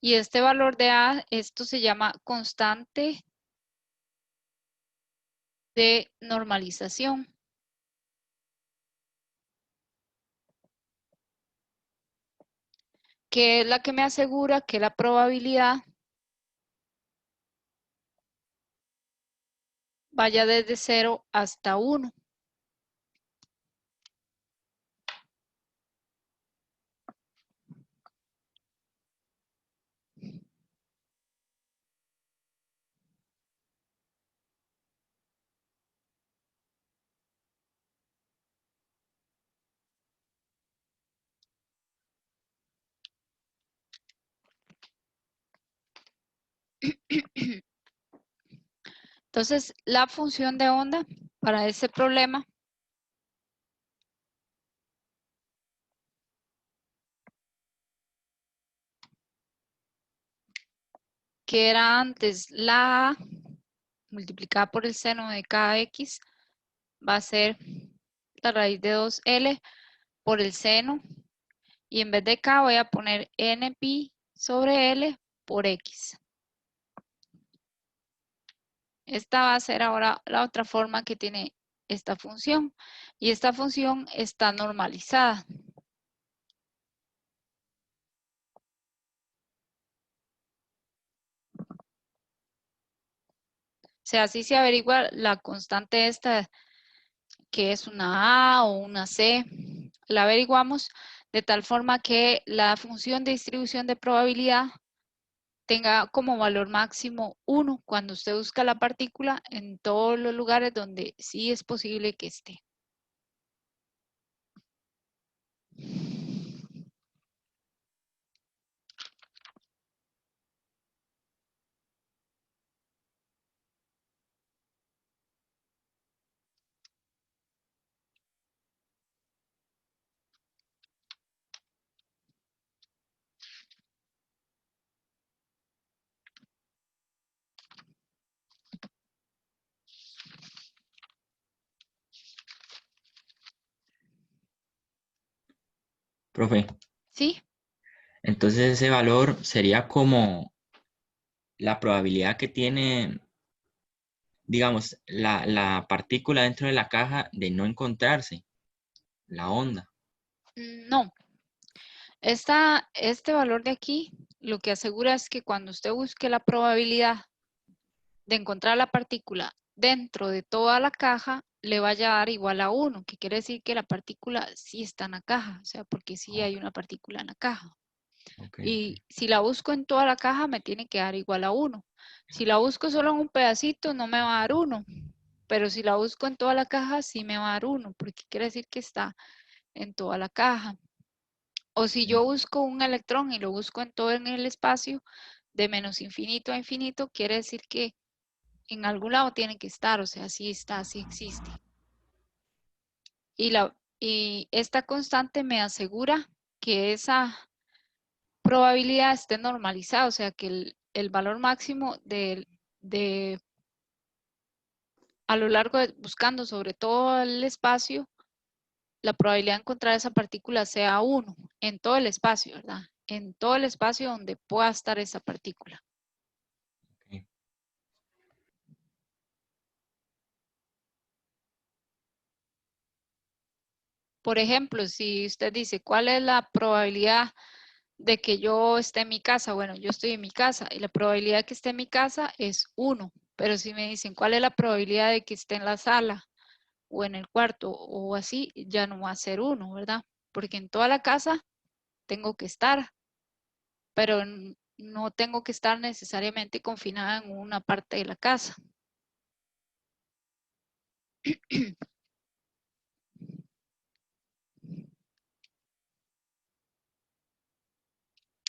[SPEAKER 1] Y este valor de A, esto se llama constante de normalización. Que es la que me asegura que la probabilidad vaya desde 0 hasta 1. Entonces, la función de onda para ese problema que era antes la A multiplicada por el seno de cada X va a ser la raíz de 2L por el seno y en vez de K voy a poner NPi sobre L por X. Esta va a ser ahora la otra forma que tiene esta función. Y esta función está normalizada. O sea, así se averigua la constante esta, que es una A o una C. La averiguamos de tal forma que la función de distribución de probabilidad tenga como valor máximo 1 cuando usted busca la partícula en todos los lugares donde sí es posible que esté.
[SPEAKER 14] Profe,
[SPEAKER 1] ¿Sí?
[SPEAKER 14] entonces ese valor sería como la probabilidad que tiene, digamos, la partícula dentro de la caja de no encontrarse, la onda.
[SPEAKER 1] No. Este valor de aquí lo que asegura es que cuando usted busque la probabilidad de encontrar la partícula dentro de toda la caja, le vaya a dar igual a 1, que quiere decir que la partícula sí está en la caja, o sea, porque sí hay una partícula en la caja. Y si la busco en toda la caja, me tiene que dar igual a 1. Si la busco solo en un pedacito, no me va a dar 1. Pero si la busco en toda la caja, sí me va a dar 1, porque quiere decir que está en toda la caja. O si yo busco un electrón y lo busco en todo en el espacio, de menos infinito a infinito, quiere decir que en algún lado tiene que estar, o sea, sí está, sí existe. Y esta constante me asegura que esa probabilidad esté normalizada, o sea, que el valor máximo a lo largo de buscando sobre todo el espacio, la probabilidad de encontrar esa partícula sea 1 en todo el espacio, ¿verdad? En todo el espacio donde pueda estar esa partícula. Por ejemplo, si usted dice, ¿cuál es la probabilidad de que yo esté en mi casa? Bueno, yo estoy en mi casa y la probabilidad de que esté en mi casa es 1. Pero si me dicen, ¿cuál es la probabilidad de que esté en la sala o en el cuarto o así? Ya no va a ser 1, ¿verdad? Porque en toda la casa tengo que estar, pero no tengo que estar necesariamente confinada en una parte de la casa.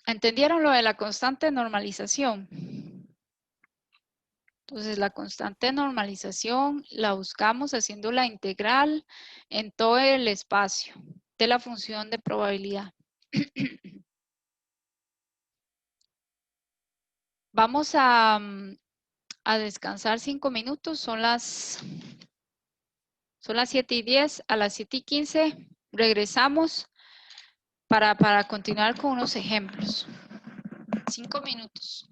[SPEAKER 1] ¿Entendieron lo de la constante de normalización? Entonces, la constante de normalización la buscamos haciendo la integral en todo el espacio de la función de probabilidad. Vamos a descansar 5 minutos. Son las 7:10. A las 7:15 regresamos para continuar con unos ejemplos. 5 minutos.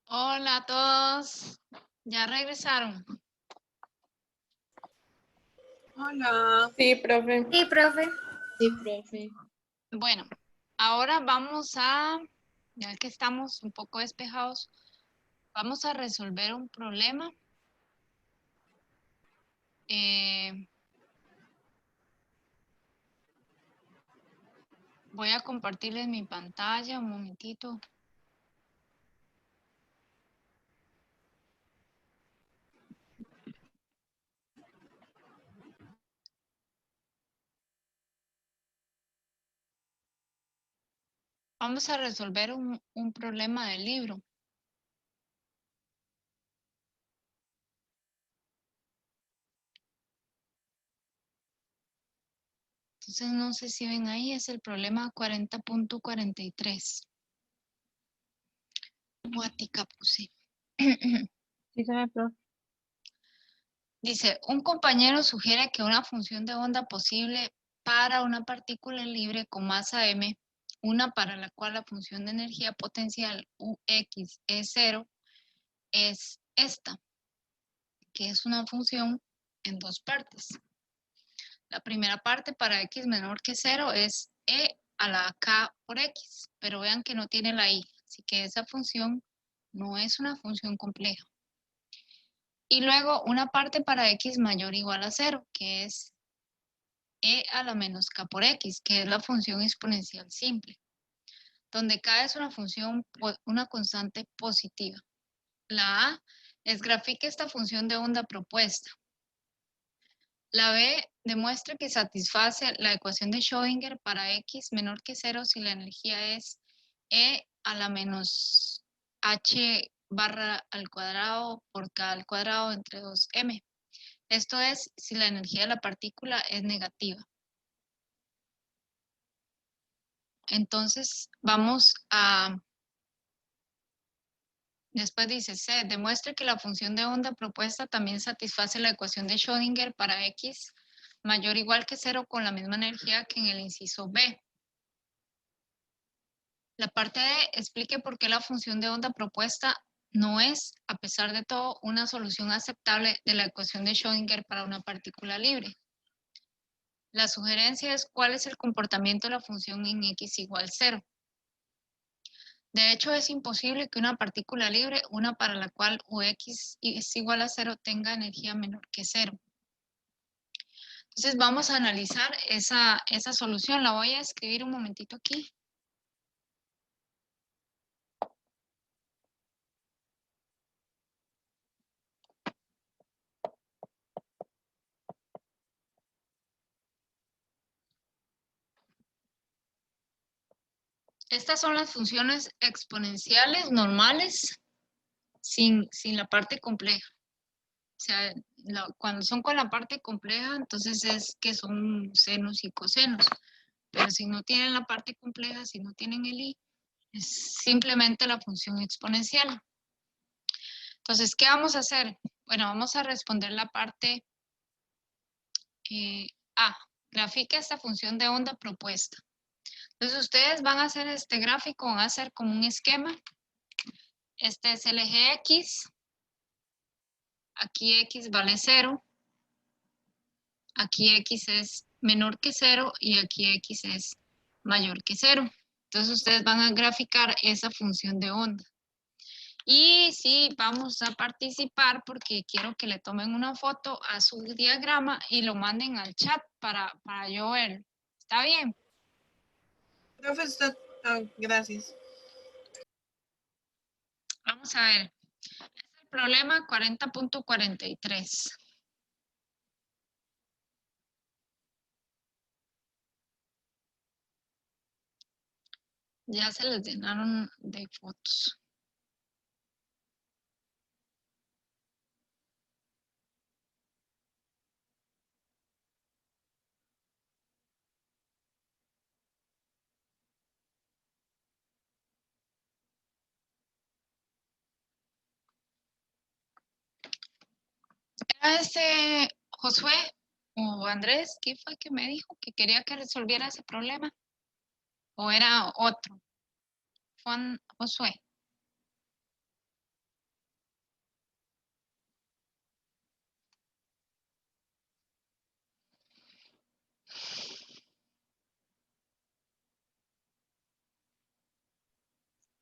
[SPEAKER 1] Hola a todos. ¿Ya regresaron?
[SPEAKER 6] Hola. Sí, profe.
[SPEAKER 12] Sí, profe.
[SPEAKER 3] Sí, profe.
[SPEAKER 1] Bueno, ahora vamos a, ya que estamos un poco despejados, vamos a resolver un problema. Voy a compartirles mi pantalla un momentito. Vamos a resolver un problema del libro. Entonces, no sé si ven ahí, es el problema 40.43. Guatica puse.
[SPEAKER 2] Sí, se me profe.
[SPEAKER 1] Dice, un compañero sugiere que una función de onda posible para una partícula libre con masa m, una para la cual la función de energía potencial Ux es 0, es esta, que es una función en dos partes. La primera parte para x menor que 0 es e a la k por x, pero vean que no tiene la y, así que esa función no es una función compleja. Y luego una parte para x mayor o igual a 0, que es e a la menos k por x, que es la función exponencial simple, donde k es una función, una constante positiva. La a es grafique esta función de onda propuesta. La b demuestra que satisface la ecuación de Schrödinger para x menor que 0 si la energía es e a la menos h barra al cuadrado por k al cuadrado entre 2m. Esto es si la energía de la partícula es negativa. Entonces, vamos a... Después dice, C, demuestre que la función de onda propuesta también satisface la ecuación de Schrödinger para x mayor o igual que 0 con la misma energía que en el inciso B. La parte D, explique por qué la función de onda propuesta no es, a pesar de todo, una solución aceptable de la ecuación de Schrödinger para una partícula libre. La sugerencia es cuál es el comportamiento de la función en x igual 0. De hecho, es imposible que una partícula libre, una para la cual Ux es igual a 0, tenga energía menor que 0. Entonces vamos a analizar esa solución. La voy a escribir un momentito aquí. Estas son las funciones exponenciales normales sin la parte compleja. O sea, cuando son con la parte compleja, entonces es que son senos y cosenos. Pero si no tienen la parte compleja, si no tienen el i, es simplemente la función exponencial. Entonces, ¿qué vamos a hacer? Bueno, vamos a responder la parte A. Grafica esta función de onda propuesta. Entonces, ustedes van a hacer este gráfico, van a hacer como un esquema. Este es el eje X. Aquí X vale 0. Aquí X es menor que 0 y aquí X es mayor que 0. Entonces, ustedes van a graficar esa función de onda. Y sí, vamos a participar porque quiero que le tomen una foto a su diagrama y lo manden al chat para yo verlo. ¿Está bien?
[SPEAKER 6] Profe, gracias.
[SPEAKER 1] Vamos a ver. Es el problema 40.43. Ya se les llenaron de fotos. Era Josué o Andrés, ¿qué fue que me dijo que quería que resolviera ese problema? ¿O era otro? Fue Josué.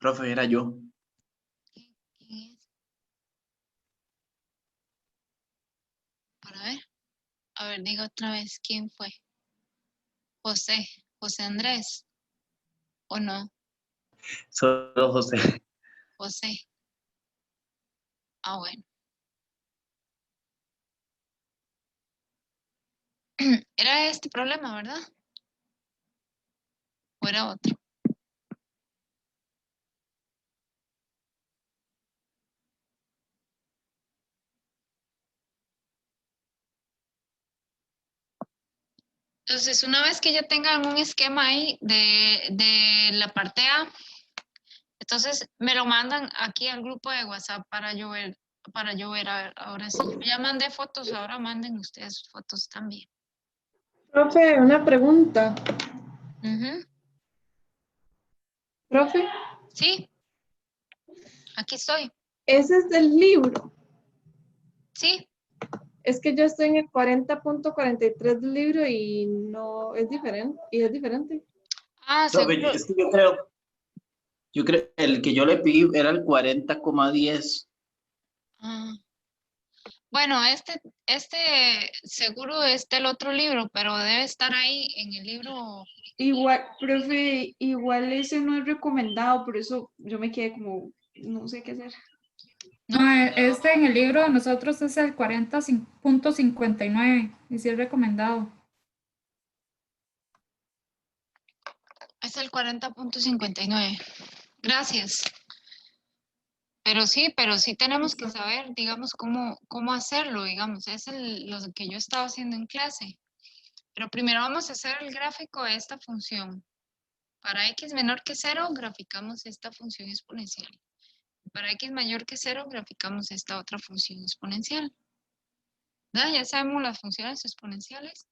[SPEAKER 9] Profe, era yo.
[SPEAKER 1] ¿Quién es? Para ver. A ver, diga otra vez, ¿quién fue? José. José Andrés. ¿O no?
[SPEAKER 9] Solo José.
[SPEAKER 1] José. Ah, bueno. Era este problema, ¿verdad? ¿O era otro? Entonces, una vez que ya tengan un esquema ahí de la parte A, entonces me lo mandan aquí al grupo de WhatsApp para yo ver, a ver, ahora sí. Yo ya mandé fotos, ahora manden ustedes fotos también.
[SPEAKER 3] Profe, una pregunta.
[SPEAKER 1] Ujú.
[SPEAKER 3] Profe,
[SPEAKER 1] Sí, aquí estoy.
[SPEAKER 3] ese es del libro.
[SPEAKER 1] Sí.
[SPEAKER 3] Es que yo estoy en el 40.43 del libro y no es diferente. Y es diferente.
[SPEAKER 1] Ah,
[SPEAKER 9] Profe,
[SPEAKER 1] seguro.
[SPEAKER 9] es que yo creo, el que yo le pedí era el 40,10.
[SPEAKER 1] Ah. Bueno, este seguro es del otro libro, pero debe estar ahí en el libro.
[SPEAKER 5] Igual, profe, igual ese no es recomendado, por eso yo me quedé como, no sé qué hacer.
[SPEAKER 1] No,
[SPEAKER 15] Este en el libro de nosotros es el 40.59 y sí es recomendado.
[SPEAKER 1] es el 40.59. Gracias. Pero sí tenemos que saber, digamos, cómo hacerlo, digamos. Es lo que yo estaba haciendo en clase. Pero primero vamos a hacer el gráfico de esta función. Para x menor que 0, graficamos esta función exponencial. Para x mayor que 0, graficamos esta otra función exponencial. ¿Verdad? Ya sabemos las funciones exponenciales.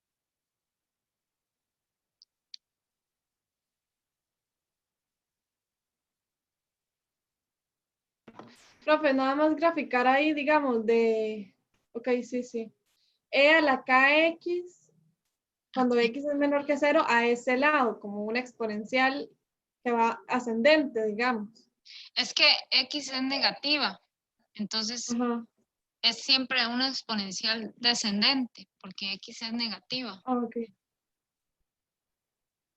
[SPEAKER 3] Profe, nada más graficar ahí, digamos, de... Ok, sí. E a la kx, cuando x es menor que 0, a ese lado, como una exponencial que va ascendente, digamos.
[SPEAKER 1] Es que x es negativa. Entonces, es siempre una exponencial descendente, porque x es negativa.
[SPEAKER 3] Ok.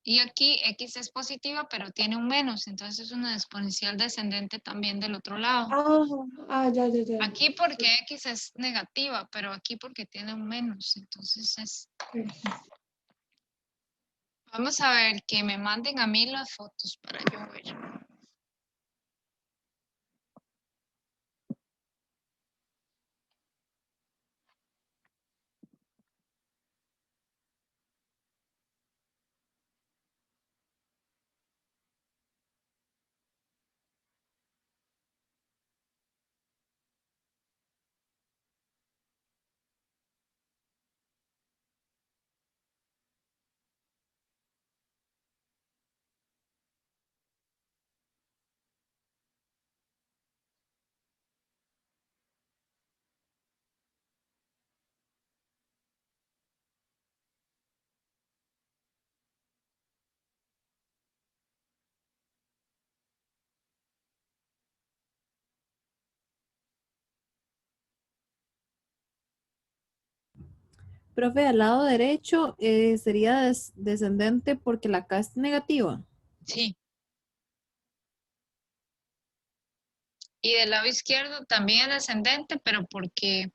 [SPEAKER 1] Y aquí x es positiva, pero tiene un menos, entonces es una exponencial descendente también del otro lado.
[SPEAKER 3] Ya.
[SPEAKER 1] Aquí porque x es negativa, pero aquí porque tiene un menos, entonces es... Vamos a ver, que me manden a mí las fotos para yo ver.
[SPEAKER 4] Profe, al lado derecho sería descendente porque la K es negativa.
[SPEAKER 1] Sí. Y del lado izquierdo también es descendente, pero porque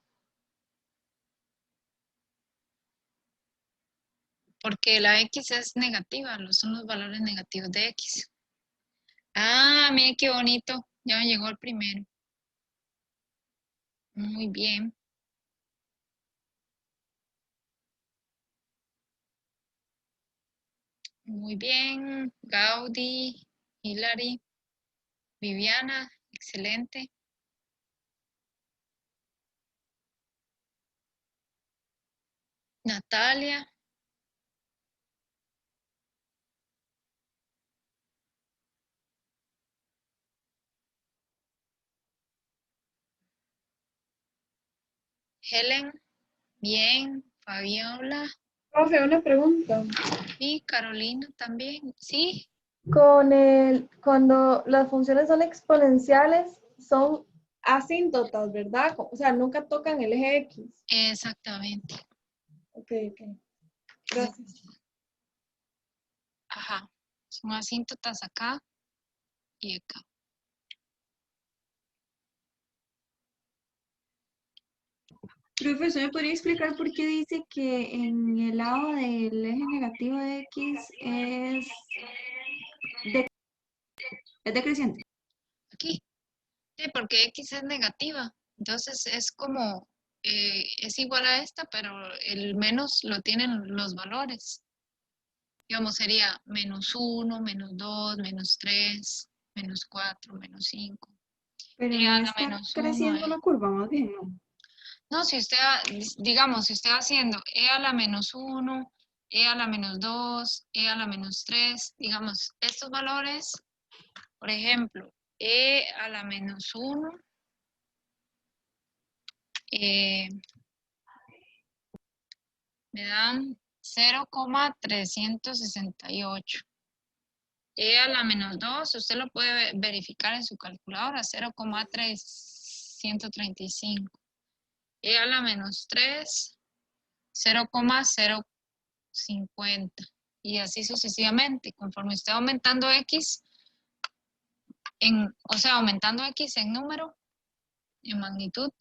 [SPEAKER 1] la x es negativa, son los valores negativos de x. Ah, miren qué bonito, ya me llegó el primero. Muy bien. Muy bien, Gaudí, Hilary, Viviana, excelente. Natalia. Helen, bien. Fabiola.
[SPEAKER 3] Profe, una pregunta.
[SPEAKER 1] Y Carolina también, sí.
[SPEAKER 3] Cuando las funciones son exponenciales, son asíntotas, ¿verdad? O sea, nunca tocan el eje X.
[SPEAKER 1] Exactamente.
[SPEAKER 3] Ok. Gracias.
[SPEAKER 1] Ajá. Son asíntotas acá y acá.
[SPEAKER 5] Profesor, ¿me podría explicar por qué dice que en el lado del eje negativo de X es decreciente?
[SPEAKER 1] Aquí. Sí, porque X es negativa. Entonces es como, es igual a esta, pero el menos lo tienen los valores. Digamos, sería -1, -2, -3, -4, -5.
[SPEAKER 5] Pero
[SPEAKER 1] E a
[SPEAKER 5] no
[SPEAKER 1] la
[SPEAKER 5] está
[SPEAKER 1] -1.
[SPEAKER 5] creciendo la curva, más bien, ¿no?
[SPEAKER 1] No, si usted, digamos, si usted va haciendo e a la -1, e a la -2, e a la -3, digamos, estos valores, por ejemplo, e a la -1, me dan 0,368. E a la -2, usted lo puede verificar en su calculadora, 0,335. E a la -3, 0,050. Y así sucesivamente. Conforme esté aumentando X, o sea, aumentando X en número, en magnitud,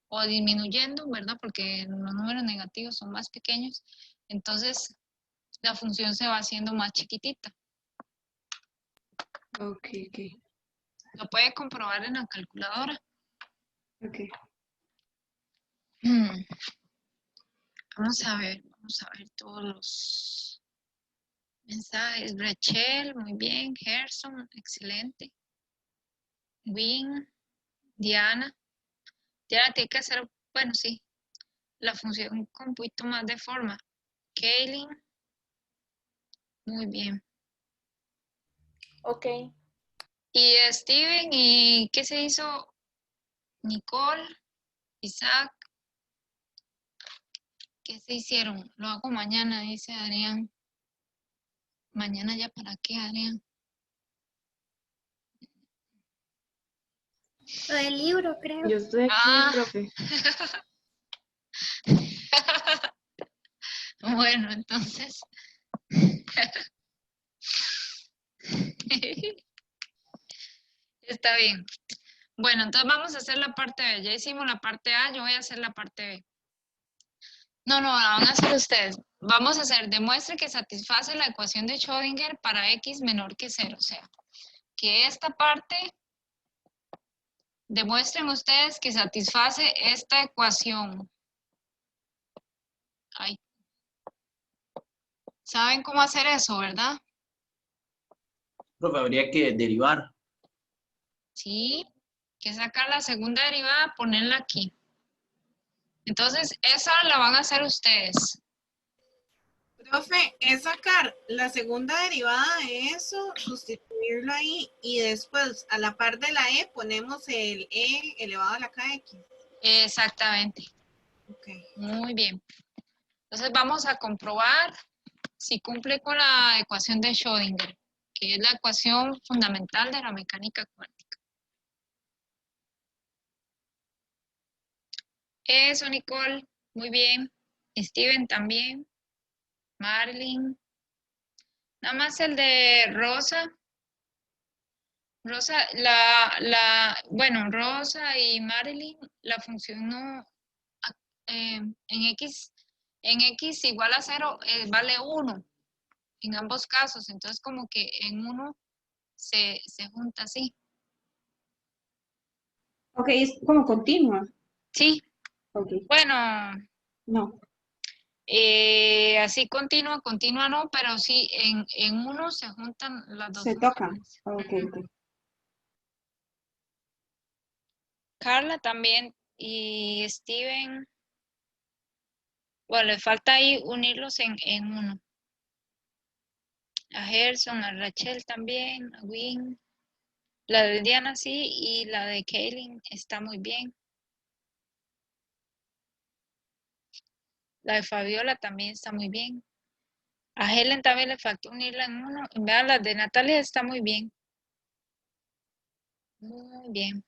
[SPEAKER 1] o disminuyendo, ¿verdad? Porque los números negativos son más pequeños. Entonces, la función se va haciendo más chiquitita.
[SPEAKER 5] Ok.
[SPEAKER 1] Lo puede comprobar en la calculadora.
[SPEAKER 5] Ok.
[SPEAKER 1] Vamos a ver todos los mensajes. Rachel, muy bien. Gerson, excelente. Win, Diana. Diana tiene que hacer, bueno, sí, la función con un poquito más de forma. Kaylin, muy bien.
[SPEAKER 3] Ok.
[SPEAKER 1] Y Steven, ¿y qué se hizo? Nicole, Isaac, ¿qué se hicieron? Lo hago mañana, dice Adrián. Mañana ya para qué, Adrián.
[SPEAKER 12] Lo del libro, creo.
[SPEAKER 3] Yo estoy aquí, profe.
[SPEAKER 1] Bueno, entonces. Está bien. Bueno, entonces vamos a hacer la parte B. Ya hicimos la parte A, yo voy a hacer la parte B. No, la van a hacer ustedes. Vamos a hacer, demuestre que satisface la ecuación de Schrödinger para X menor que 0. O sea, que esta parte, demuestren ustedes que satisface esta ecuación. Ay. ¿Saben cómo hacer eso, verdad?
[SPEAKER 9] Profe, habría que derivar.
[SPEAKER 1] Sí, que sacar la segunda derivada, ponerla aquí. Entonces, esa la van a hacer ustedes.
[SPEAKER 16] Profe, es sacar la segunda derivada de eso, sustituirlo ahí y después a la par de la e ponemos el e elevado a la kx.
[SPEAKER 1] Exactamente.
[SPEAKER 16] Okay.
[SPEAKER 1] Muy bien. Entonces vamos a comprobar si cumple con la ecuación de Schrödinger, que es la ecuación fundamental de la mecánica cuántica. Eso, Nicole. Muy bien. Steven también. Marilyn. Nada más el de Rosa. Rosa, bueno, Rosa y Marilyn, la función no, en X igual a 0 vale 1 en ambos casos, entonces como que en uno se junta así.
[SPEAKER 5] Ok, es como continua.
[SPEAKER 1] Sí.
[SPEAKER 5] Okay.
[SPEAKER 1] Bueno.
[SPEAKER 5] No.
[SPEAKER 1] Así continua no, pero sí en uno se juntan las dos.
[SPEAKER 5] Se tocan. Ok.
[SPEAKER 1] Carla también y Steven. Bueno, le falta ahí unirlos en uno. A Gerson, a Rachel también, a Win. La de Diana sí y la de Kaylin está muy bien. La de Fabiola también está muy bien. A Helen también le faltó unirla en uno. Vean, las de Natalia está muy bien. Muy bien.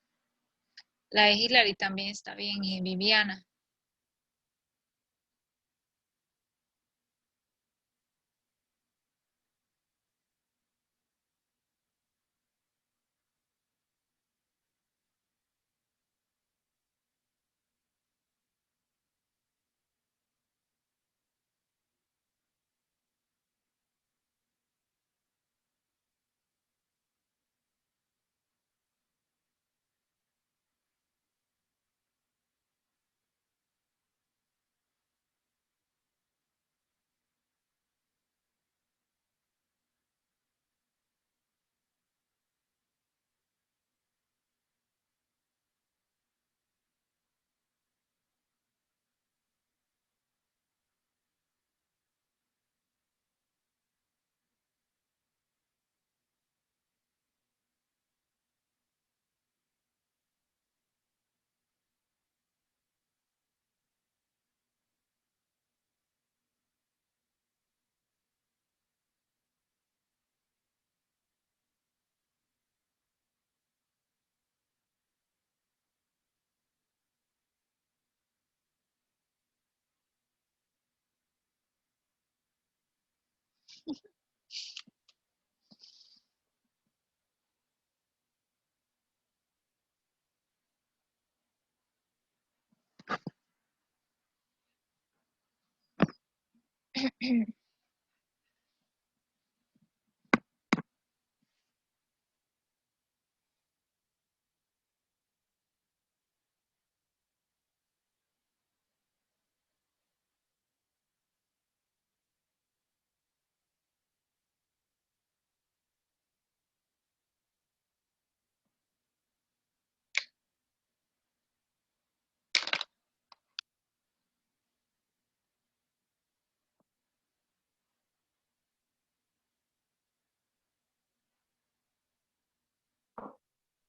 [SPEAKER 1] La de Hilary también está bien. Y Viviana.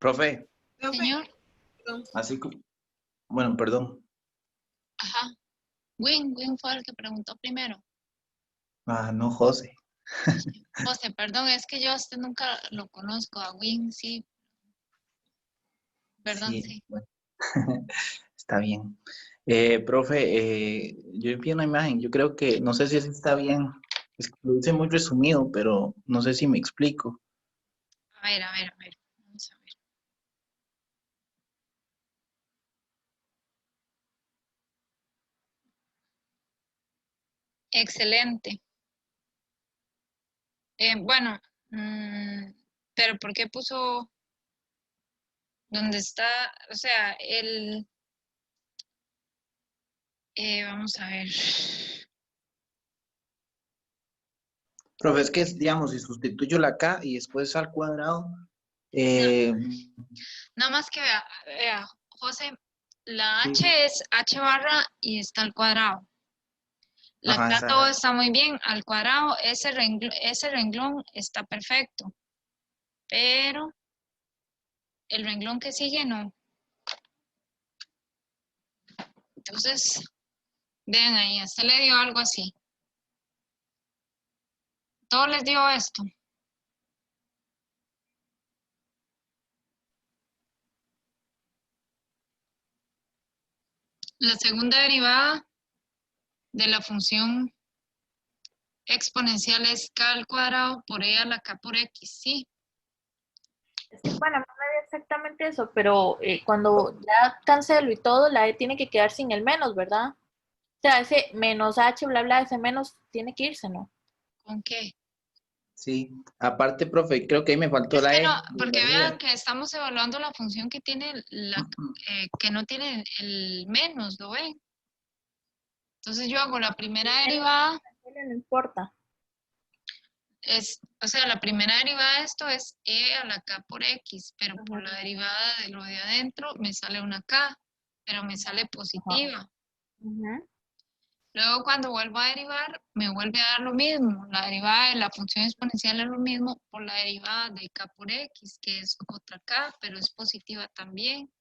[SPEAKER 9] Profe,
[SPEAKER 1] Señor.
[SPEAKER 9] así como, bueno, perdón.
[SPEAKER 1] Ajá. Win fue el que preguntó primero.
[SPEAKER 9] Ah, no, José.
[SPEAKER 1] José, perdón, es que yo a usted nunca lo conozco. A Win, sí. Perdón,
[SPEAKER 9] Sí,
[SPEAKER 1] sí.
[SPEAKER 9] bueno. Está bien. Profe, yo envié una imagen. Yo creo que, no sé si así está bien. Es que lo hice muy resumido, pero no sé si me explico.
[SPEAKER 1] A ver. Vamos a ver. Excelente. Bueno, pero ¿por qué puso donde está? O sea, vamos a ver.
[SPEAKER 9] Profe, es que, digamos, si sustituyo la K y después al cuadrado,
[SPEAKER 1] Nada más que vea, José, la
[SPEAKER 9] sí,
[SPEAKER 1] H es H barra y está al cuadrado. La
[SPEAKER 9] ajá,
[SPEAKER 1] K todo
[SPEAKER 9] esa,
[SPEAKER 1] está muy bien, al cuadrado ese renglón está perfecto, pero el renglón que sigue no. Entonces, vean ahí, a este le dio algo así. Todo les dio esto. La segunda derivada de la función exponencial es K al cuadrado por E a la K por X, ¿sí?
[SPEAKER 2] Es que bueno, no me dio exactamente eso, pero cuando ya cancelo y todo, la E tiene que quedar sin el menos, ¿verdad? O sea, ese menos H, bla, bla, ese menos tiene que irse, ¿no?
[SPEAKER 1] ¿Con qué?
[SPEAKER 9] sí. Aparte, profe, creo que ahí me faltó
[SPEAKER 1] Es
[SPEAKER 9] la
[SPEAKER 1] que no,
[SPEAKER 9] E.
[SPEAKER 1] porque vean que estamos evaluando la función que tiene que no tiene el menos, ¿lo ven? Entonces yo hago la primera derivada,
[SPEAKER 2] No importa.
[SPEAKER 1] o sea, la primera derivada de esto es E a la K por X, pero por la derivada de lo de adentro me sale una K, pero me sale positiva. Luego cuando vuelvo a derivar, me vuelve a dar lo mismo. La derivada de la función exponencial es lo mismo por la derivada de K por X, que es otra K, pero es positiva también.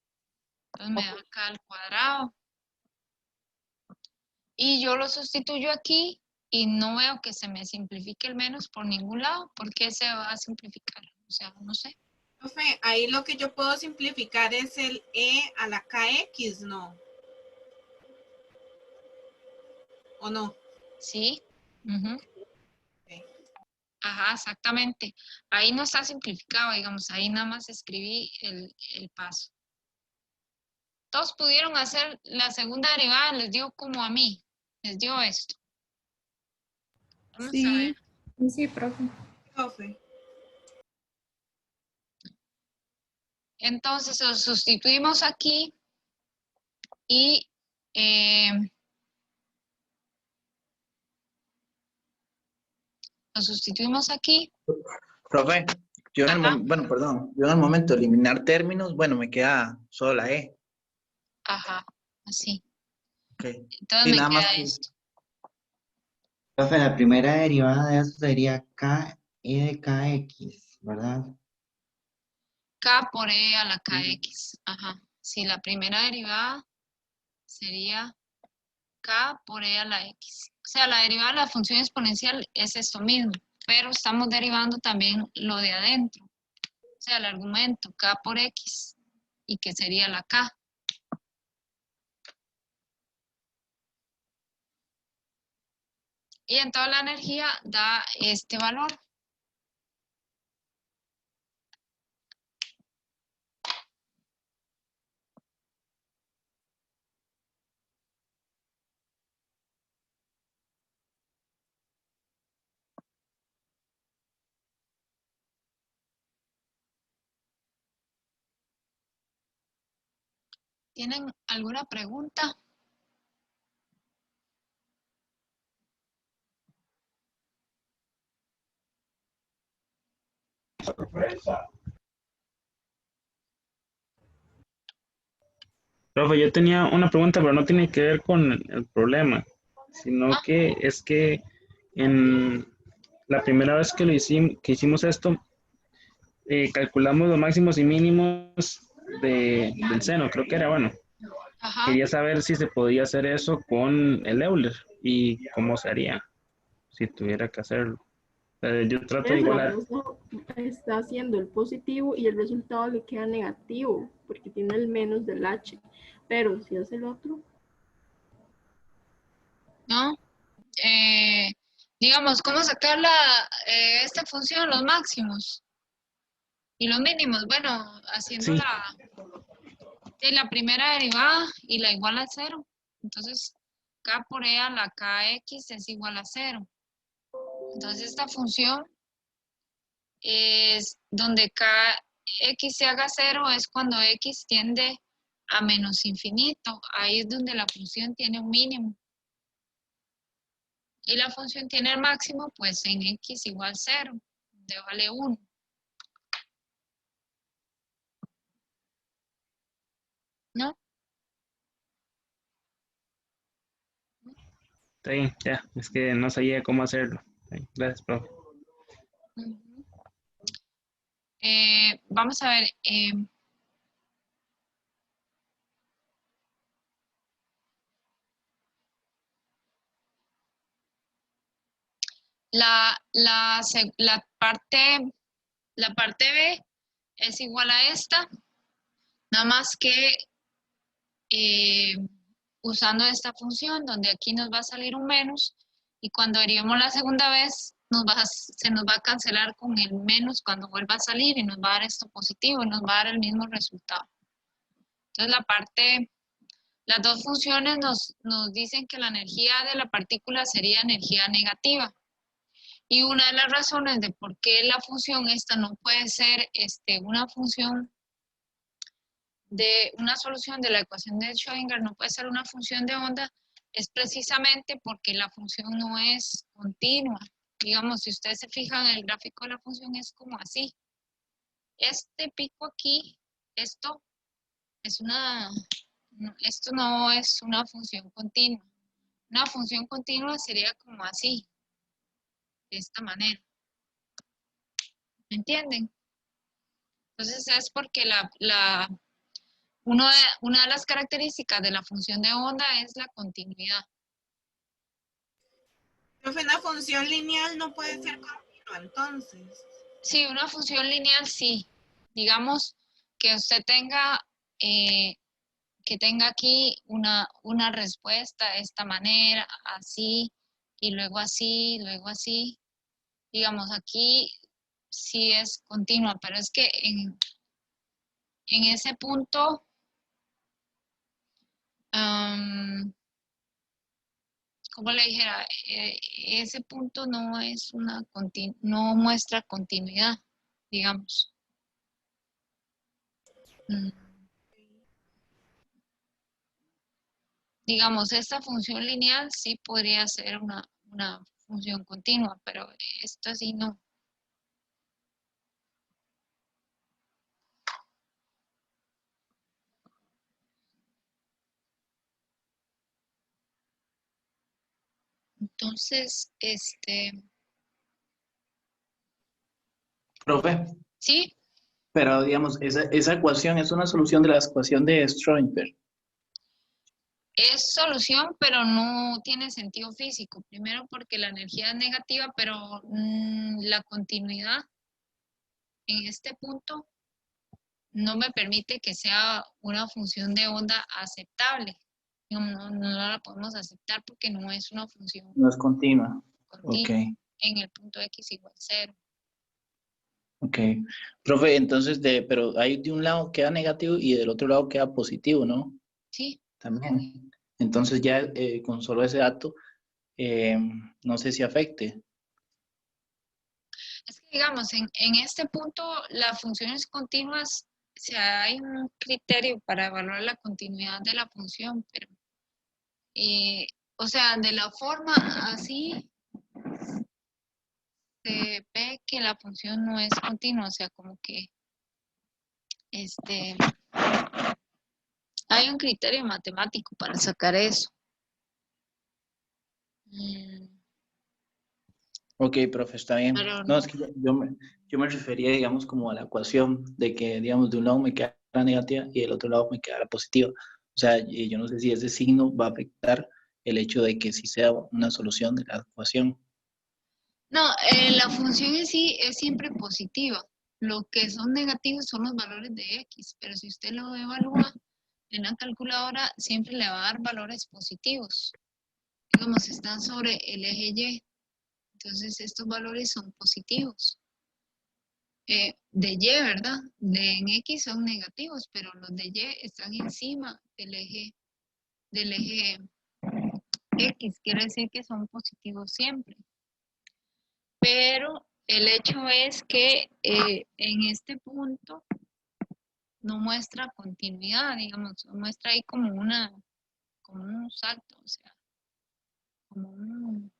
[SPEAKER 1] Entonces me da K al cuadrado. Y yo lo sustituyo aquí y no veo que se me simplifique el menos por ningún lado. ¿Por qué se va a simplificar? O sea, no sé.
[SPEAKER 16] Profe, ahí lo que yo puedo simplificar es el E a la KX, ¿no? ¿O no?
[SPEAKER 1] Sí. Ajá, exactamente. Ahí no está simplificado, digamos, ahí nada más escribí el paso. Todos pudieron hacer la segunda derivada, les dio como a mí, les dio esto. Vamos a ver.
[SPEAKER 15] Sí, profe.
[SPEAKER 16] Profe.
[SPEAKER 1] Entonces lo sustituimos aquí y lo sustituimos aquí.
[SPEAKER 9] Profe, yo en el bueno, perdón, yo en el momento de eliminar términos, bueno, me queda solo la E.
[SPEAKER 1] Ajá, así.
[SPEAKER 9] Ok.
[SPEAKER 1] Entonces
[SPEAKER 9] Sí,
[SPEAKER 1] me
[SPEAKER 9] nada
[SPEAKER 1] queda
[SPEAKER 9] más.
[SPEAKER 1] esto.
[SPEAKER 10] Profe, la primera derivada de eso sería K e de KX, ¿verdad?
[SPEAKER 1] K por E a la KX. Ajá. Sí, la primera derivada sería K por E a la X. O sea, la derivada de la función exponencial es esto mismo, pero estamos derivando también lo de adentro. O sea, el argumento K por X, y que sería la K. Y entonces la energía da este valor. ¿Tienen alguna pregunta?
[SPEAKER 11] Profe, yo tenía una pregunta, pero no tiene que ver con el problema, sino que es que en la primera vez que hicimos esto, calculamos los máximos y mínimos del seno, creo que era, bueno.
[SPEAKER 1] Ajá.
[SPEAKER 11] Quería saber si se podía hacer eso con el Euler y cómo se haría si tuviera que hacerlo. Yo trato de igualar.
[SPEAKER 13] Está haciendo el positivo y el resultado le queda negativo porque tiene el menos del H. Pero si hace el otro.
[SPEAKER 1] ¿No? Digamos, ¿cómo sacar esta función, los máximos y los mínimos? Bueno, haciendo
[SPEAKER 11] Sí.
[SPEAKER 1] la primera derivada y la igual a 0. Entonces, K por E a la KX es igual a 0. Entonces, esta función es donde KX se haga 0 es cuando X tiende a menos infinito. Ahí es donde la función tiene un mínimo. Y la función tiene el máximo, pues en X igual 0, donde vale 1. ¿No?
[SPEAKER 11] Está bien, ya, es que no sabía cómo hacerlo. Gracias, profe.
[SPEAKER 1] Vamos a ver. La parte B es igual a esta, nada más que usando esta función, donde aquí nos va a salir un menos, y cuando derivemos la segunda vez, se nos va a cancelar con el menos cuando vuelva a salir, y nos va a dar esto positivo, y nos va a dar el mismo resultado. Entonces las dos funciones nos dicen que la energía de la partícula sería energía negativa. Y una de las razones de por qué la función esta no puede ser una función de una solución de la ecuación de Schrödinger, no puede ser una función de onda, es precisamente porque la función no es continua. Digamos, si ustedes se fijan, el gráfico de la función es como así. Este pico aquí, esto no es una función continua. Una función continua sería como así, de esta manera. ¿Me entienden? Entonces es porque una de las características de la función de onda es la continuidad.
[SPEAKER 16] Profe, una función lineal no puede ser continua, entonces.
[SPEAKER 1] Sí, una función lineal sí. Digamos que usted tenga, que tenga aquí una respuesta de esta manera, así, y luego así, luego así. Digamos, aquí sí es continua, pero es que en ese punto, como le dijera, ese punto no es no muestra continuidad, digamos. Digamos, esta función lineal sí podría ser una función continua, pero esta sí no. Entonces,
[SPEAKER 9] Profe,
[SPEAKER 1] sí,
[SPEAKER 9] pero digamos, esa ecuación es una solución de la ecuación de Schrödinger.
[SPEAKER 1] es solución, pero no tiene sentido físico. Primero porque la energía es negativa, pero la continuidad en este punto no me permite que sea una función de onda aceptable. No la podemos aceptar porque no es una función
[SPEAKER 9] No es continua.
[SPEAKER 1] continua
[SPEAKER 9] Ok,
[SPEAKER 1] en el punto x igual 0.
[SPEAKER 9] ok. Profe, entonces, pero ahí de un lado queda negativo y del otro lado queda positivo, ¿no?
[SPEAKER 1] Sí.
[SPEAKER 9] También. Entonces ya con solo ese dato, no sé si afecte.
[SPEAKER 1] Es que digamos, en este punto las funciones continuas, o sea, hay un criterio para evaluar la continuidad de la función, pero, o sea, de la forma así, se ve que la función no es continua, o sea, como que, hay un criterio matemático para sacar eso.
[SPEAKER 9] Ok, profe, está bien.
[SPEAKER 1] Pero
[SPEAKER 9] No, es que yo me refería, digamos, como a la ecuación de que, digamos, de un lado me quedara negativa y del otro lado me quedara positiva. O sea, y yo no sé si ese signo va a afectar el hecho de que sí sea una solución de la ecuación.
[SPEAKER 1] no, la función en sí es siempre positiva. Lo que son negativos son los valores de x, pero si usted lo evalúa en la calculadora, siempre le va a dar valores positivos. Digamos, están sobre el eje y, entonces estos valores son positivos. De y, ¿verdad? En x son negativos, pero los de y están encima del eje x, quiere decir que son positivos siempre. Pero el hecho es que en este punto no muestra continuidad, digamos, muestra ahí como un salto, o sea, como un...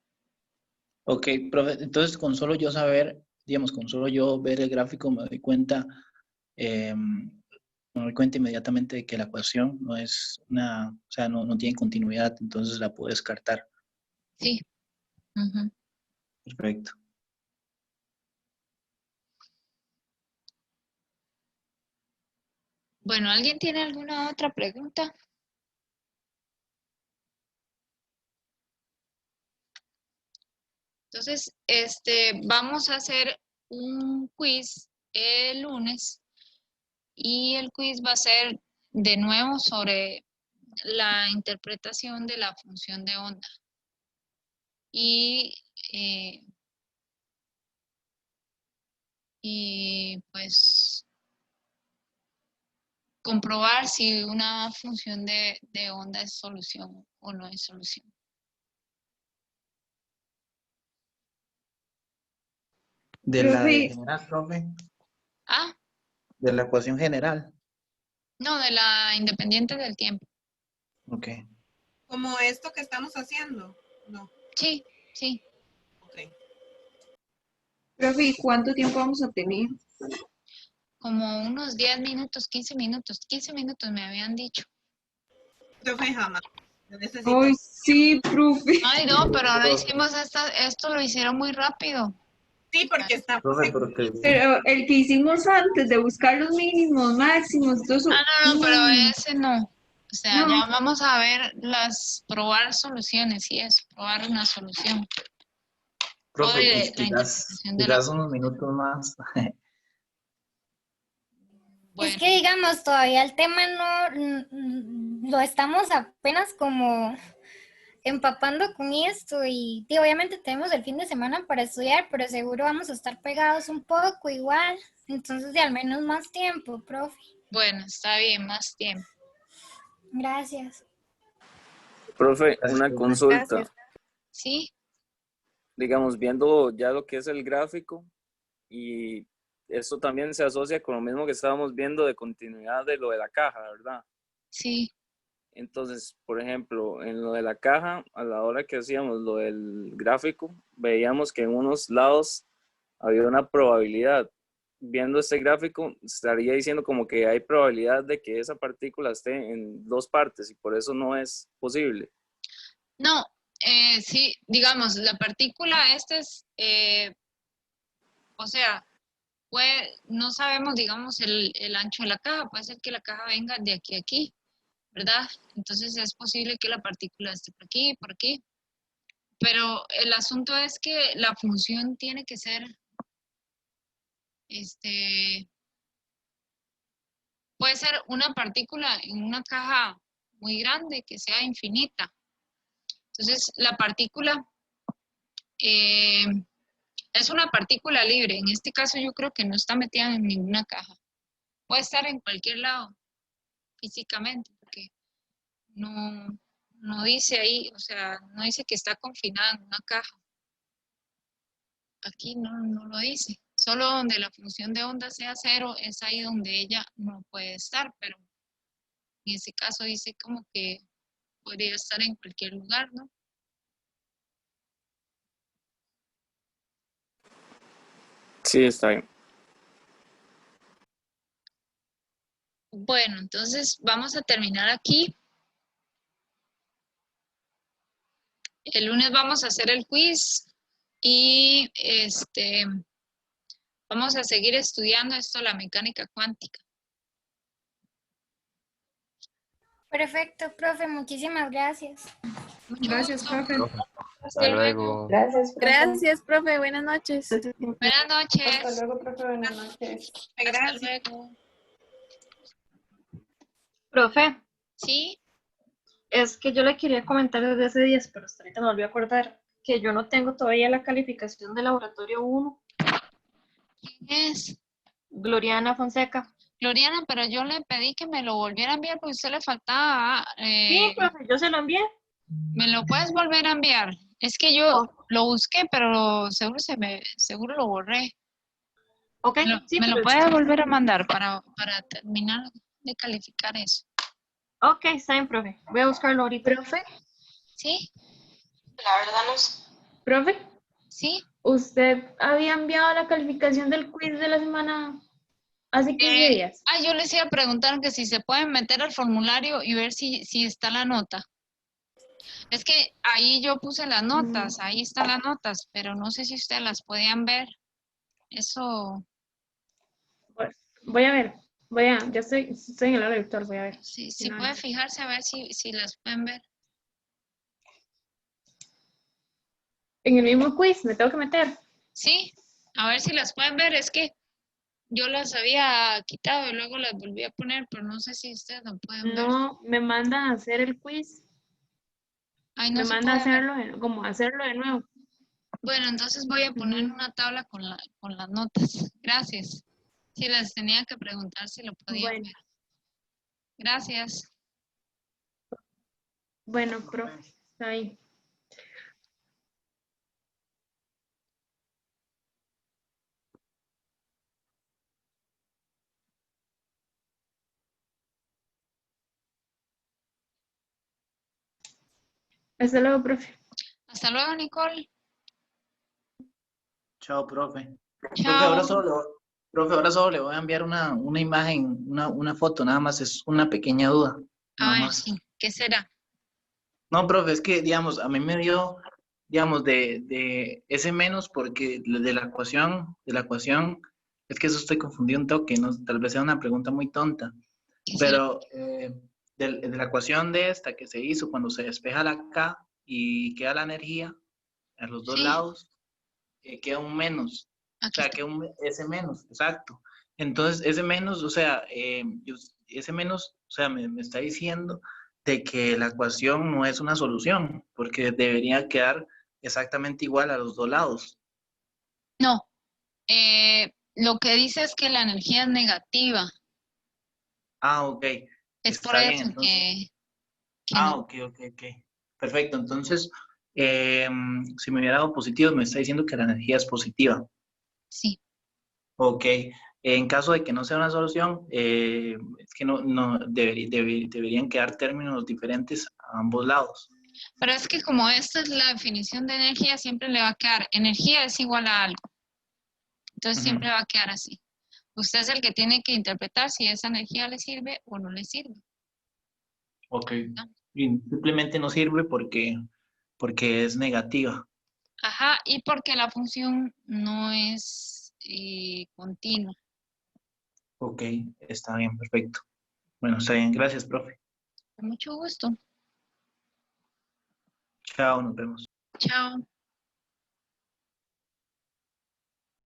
[SPEAKER 9] Ok, profe, entonces con solo yo saber, digamos, con solo yo ver el gráfico me doy cuenta inmediatamente de que la ecuación no es o sea, no tiene continuidad, entonces la puedo descartar.
[SPEAKER 1] Sí. Uh-huh.
[SPEAKER 9] Perfecto.
[SPEAKER 1] Bueno, ¿alguien tiene alguna otra pregunta? Entonces, vamos a hacer un quiz el lunes y el quiz va a ser de nuevo sobre la interpretación de la función de onda. Y pues comprobar si una función de onda es solución o no es solución.
[SPEAKER 9] De la de general, profe.
[SPEAKER 1] Ah,
[SPEAKER 9] De la ecuación general.
[SPEAKER 1] no, de la independiente del tiempo.
[SPEAKER 9] Ok.
[SPEAKER 16] Como esto que estamos haciendo, ¿no?
[SPEAKER 1] Sí, sí.
[SPEAKER 16] Ok.
[SPEAKER 5] Profe, ¿y cuánto tiempo vamos a tener?
[SPEAKER 1] Como unos 10 minutos, 15 minutos. 15 minutos me habían dicho.
[SPEAKER 16] Profe, jamás. Necesito...
[SPEAKER 5] Ay, sí, profe.
[SPEAKER 1] Ay, no, pero ahora hicimos esto lo hicieron muy rápido.
[SPEAKER 16] Sí, porque está...
[SPEAKER 9] Profe, porque...
[SPEAKER 5] Pero el que hicimos antes de buscar los mínimos, máximos, todo eso.
[SPEAKER 1] No, pero ese no. O sea,
[SPEAKER 5] No.
[SPEAKER 1] ya vamos a ver probar soluciones y eso, probar una solución.
[SPEAKER 9] Profe,
[SPEAKER 1] de
[SPEAKER 9] pues
[SPEAKER 1] la
[SPEAKER 9] quizás,
[SPEAKER 1] interpretación de la
[SPEAKER 9] quizás unos minutos más.
[SPEAKER 12] Es que digamos, todavía el tema no lo estamos apenas como empapando con esto y obviamente tenemos el fin de semana para estudiar, pero seguro vamos a estar pegados un poco igual, entonces de al menos más tiempo, profe.
[SPEAKER 1] Bueno, está bien, más tiempo.
[SPEAKER 12] Gracias.
[SPEAKER 17] Profe, una consulta.
[SPEAKER 1] Gracias. Sí.
[SPEAKER 17] Digamos, viendo ya lo que es el gráfico, y esto también se asocia con lo mismo que estábamos viendo de continuidad de lo de la caja, ¿verdad?
[SPEAKER 1] Sí.
[SPEAKER 17] Entonces, por ejemplo, en lo de la caja, a la hora que hacíamos lo del gráfico, veíamos que en unos lados había una probabilidad. Viendo este gráfico, estaría diciendo como que hay probabilidad de que esa partícula esté en dos partes y por eso no es posible.
[SPEAKER 1] No, sí, digamos, la partícula o sea, no sabemos, digamos, el ancho de la caja, puede ser que la caja venga de aquí a aquí, ¿verdad? Entonces es posible que la partícula esté por aquí, pero el asunto es que la función tiene que ser, puede ser una partícula en una caja muy grande que sea infinita. Entonces la partícula es una partícula libre. En este caso yo creo que no está metida en ninguna caja. Puede estar en cualquier lado físicamente, porque no dice ahí, o sea, no dice que está confinada en una caja. Aquí no lo dice. Solo donde la función de onda sea 0 es ahí donde ella no puede estar, pero en ese caso dice como que podría estar en cualquier lugar, ¿no?
[SPEAKER 17] Sí, está bien.
[SPEAKER 1] Bueno, entonces vamos a terminar aquí. El lunes vamos a hacer el quiz y vamos a seguir estudiando esto, la mecánica cuántica.
[SPEAKER 12] Perfecto, profe, muchísimas gracias.
[SPEAKER 15] Gracias, profe.
[SPEAKER 7] Hasta luego.
[SPEAKER 6] Gracias, profe. Gracias, profe. Buenas noches.
[SPEAKER 1] Buenas noches.
[SPEAKER 3] Hasta luego, profe. Buenas noches.
[SPEAKER 1] Hasta luego.
[SPEAKER 8] Profe,
[SPEAKER 1] ¿Sí?
[SPEAKER 8] es que yo le quería comentar desde hace días, pero hasta ahorita me volví a acordar que yo no tengo todavía la calificación de laboratorio 1.
[SPEAKER 1] ¿Quién es?
[SPEAKER 8] Gloriana Fonseca.
[SPEAKER 1] Gloriana, pero yo le pedí que me lo volviera a enviar porque a usted le faltaba.
[SPEAKER 8] Sí, profe, yo se lo envié.
[SPEAKER 1] ¿Me lo puedes volver a enviar? Es que yo lo busqué, pero seguro lo borré.
[SPEAKER 8] Ok, sí,
[SPEAKER 1] ¿Me lo
[SPEAKER 8] pero
[SPEAKER 1] puede volver a mandar para terminar de calificar eso?
[SPEAKER 8] Ok, está bien, profe. Voy a buscarlo ahorita.
[SPEAKER 3] ¿Profe?
[SPEAKER 1] ¿Sí?
[SPEAKER 8] La verdad no sé.
[SPEAKER 3] ¿Profe?
[SPEAKER 1] ¿Sí?
[SPEAKER 3] ¿Usted había enviado la calificación del quiz de la semana hace 15 días?
[SPEAKER 1] Yo les iba a preguntar que si se pueden meter al formulario y ver si está la nota. Es que ahí yo puse las notas, ahí están las notas, pero no sé si ustedes las podían ver. Eso.
[SPEAKER 3] Voy a ver. Ya estoy en el hora lector, voy a ver.
[SPEAKER 1] Sí,
[SPEAKER 3] Si no,
[SPEAKER 1] puede fijarse a ver si las pueden ver.
[SPEAKER 3] en el mismo quiz me tengo que meter.
[SPEAKER 1] Sí, a ver si las pueden ver. Es que yo las había quitado y luego las volví a poner, pero no sé si ustedes lo pueden ver.
[SPEAKER 3] No, me mandan a hacer el quiz.
[SPEAKER 1] Ay, no
[SPEAKER 3] me
[SPEAKER 1] se
[SPEAKER 3] manda a
[SPEAKER 1] puede ver.
[SPEAKER 3] hacerlo, como hacerlo de nuevo.
[SPEAKER 1] Bueno, entonces voy a poner una tabla con las notas. Gracias. Si les tenía que preguntar si lo podían ver. Gracias.
[SPEAKER 3] Bueno, profe, está ahí. Hasta luego, profe.
[SPEAKER 1] Hasta luego, Nicole.
[SPEAKER 9] Chao, profe.
[SPEAKER 1] Chao.
[SPEAKER 9] Profe, ahora solo le voy a enviar una imagen, una foto, nada más, es una pequeña duda.
[SPEAKER 1] A
[SPEAKER 9] Nada
[SPEAKER 1] ver,
[SPEAKER 9] más.
[SPEAKER 1] sí. ¿Qué será?
[SPEAKER 9] No, profe, es que, digamos, a mí me dio, digamos, de ese menos porque de la ecuación, es que eso estoy confundido un toque, ¿no? Tal vez sea una pregunta muy tonta, pero de la ecuación de esta que se hizo cuando se despeja la K y queda la energía a los dos lados, queda un menos. O sea, queda ese menos, exacto. Entonces, ese menos, o sea, ese menos, o sea, me está diciendo de que la ecuación no es una solución, porque debería quedar exactamente igual a los dos lados.
[SPEAKER 1] No, lo que dice es que la energía es negativa.
[SPEAKER 9] Ah, ok.
[SPEAKER 1] Es por
[SPEAKER 9] Está bien,
[SPEAKER 1] eso
[SPEAKER 9] entonces.
[SPEAKER 1] que
[SPEAKER 9] Ah,
[SPEAKER 1] no.
[SPEAKER 9] ok. Perfecto. Entonces, si me hubiera dado positivo, me está diciendo que la energía es positiva.
[SPEAKER 1] Sí.
[SPEAKER 9] Ok. En caso de que no sea una solución, es que deberían quedar términos diferentes a ambos lados.
[SPEAKER 1] Pero es que como esta es la definición de energía, siempre le va a quedar energía es igual a algo. Entonces siempre va a quedar así. Usted es el que tiene que interpretar si esa energía le sirve o no le sirve.
[SPEAKER 9] Ok. Y simplemente no sirve porque es negativa.
[SPEAKER 1] Ajá, y porque la función no es continua.
[SPEAKER 9] Ok, está bien, perfecto. Bueno, está bien. Gracias, profe.
[SPEAKER 1] Con mucho gusto.
[SPEAKER 9] Chao, nos vemos.
[SPEAKER 1] Chao.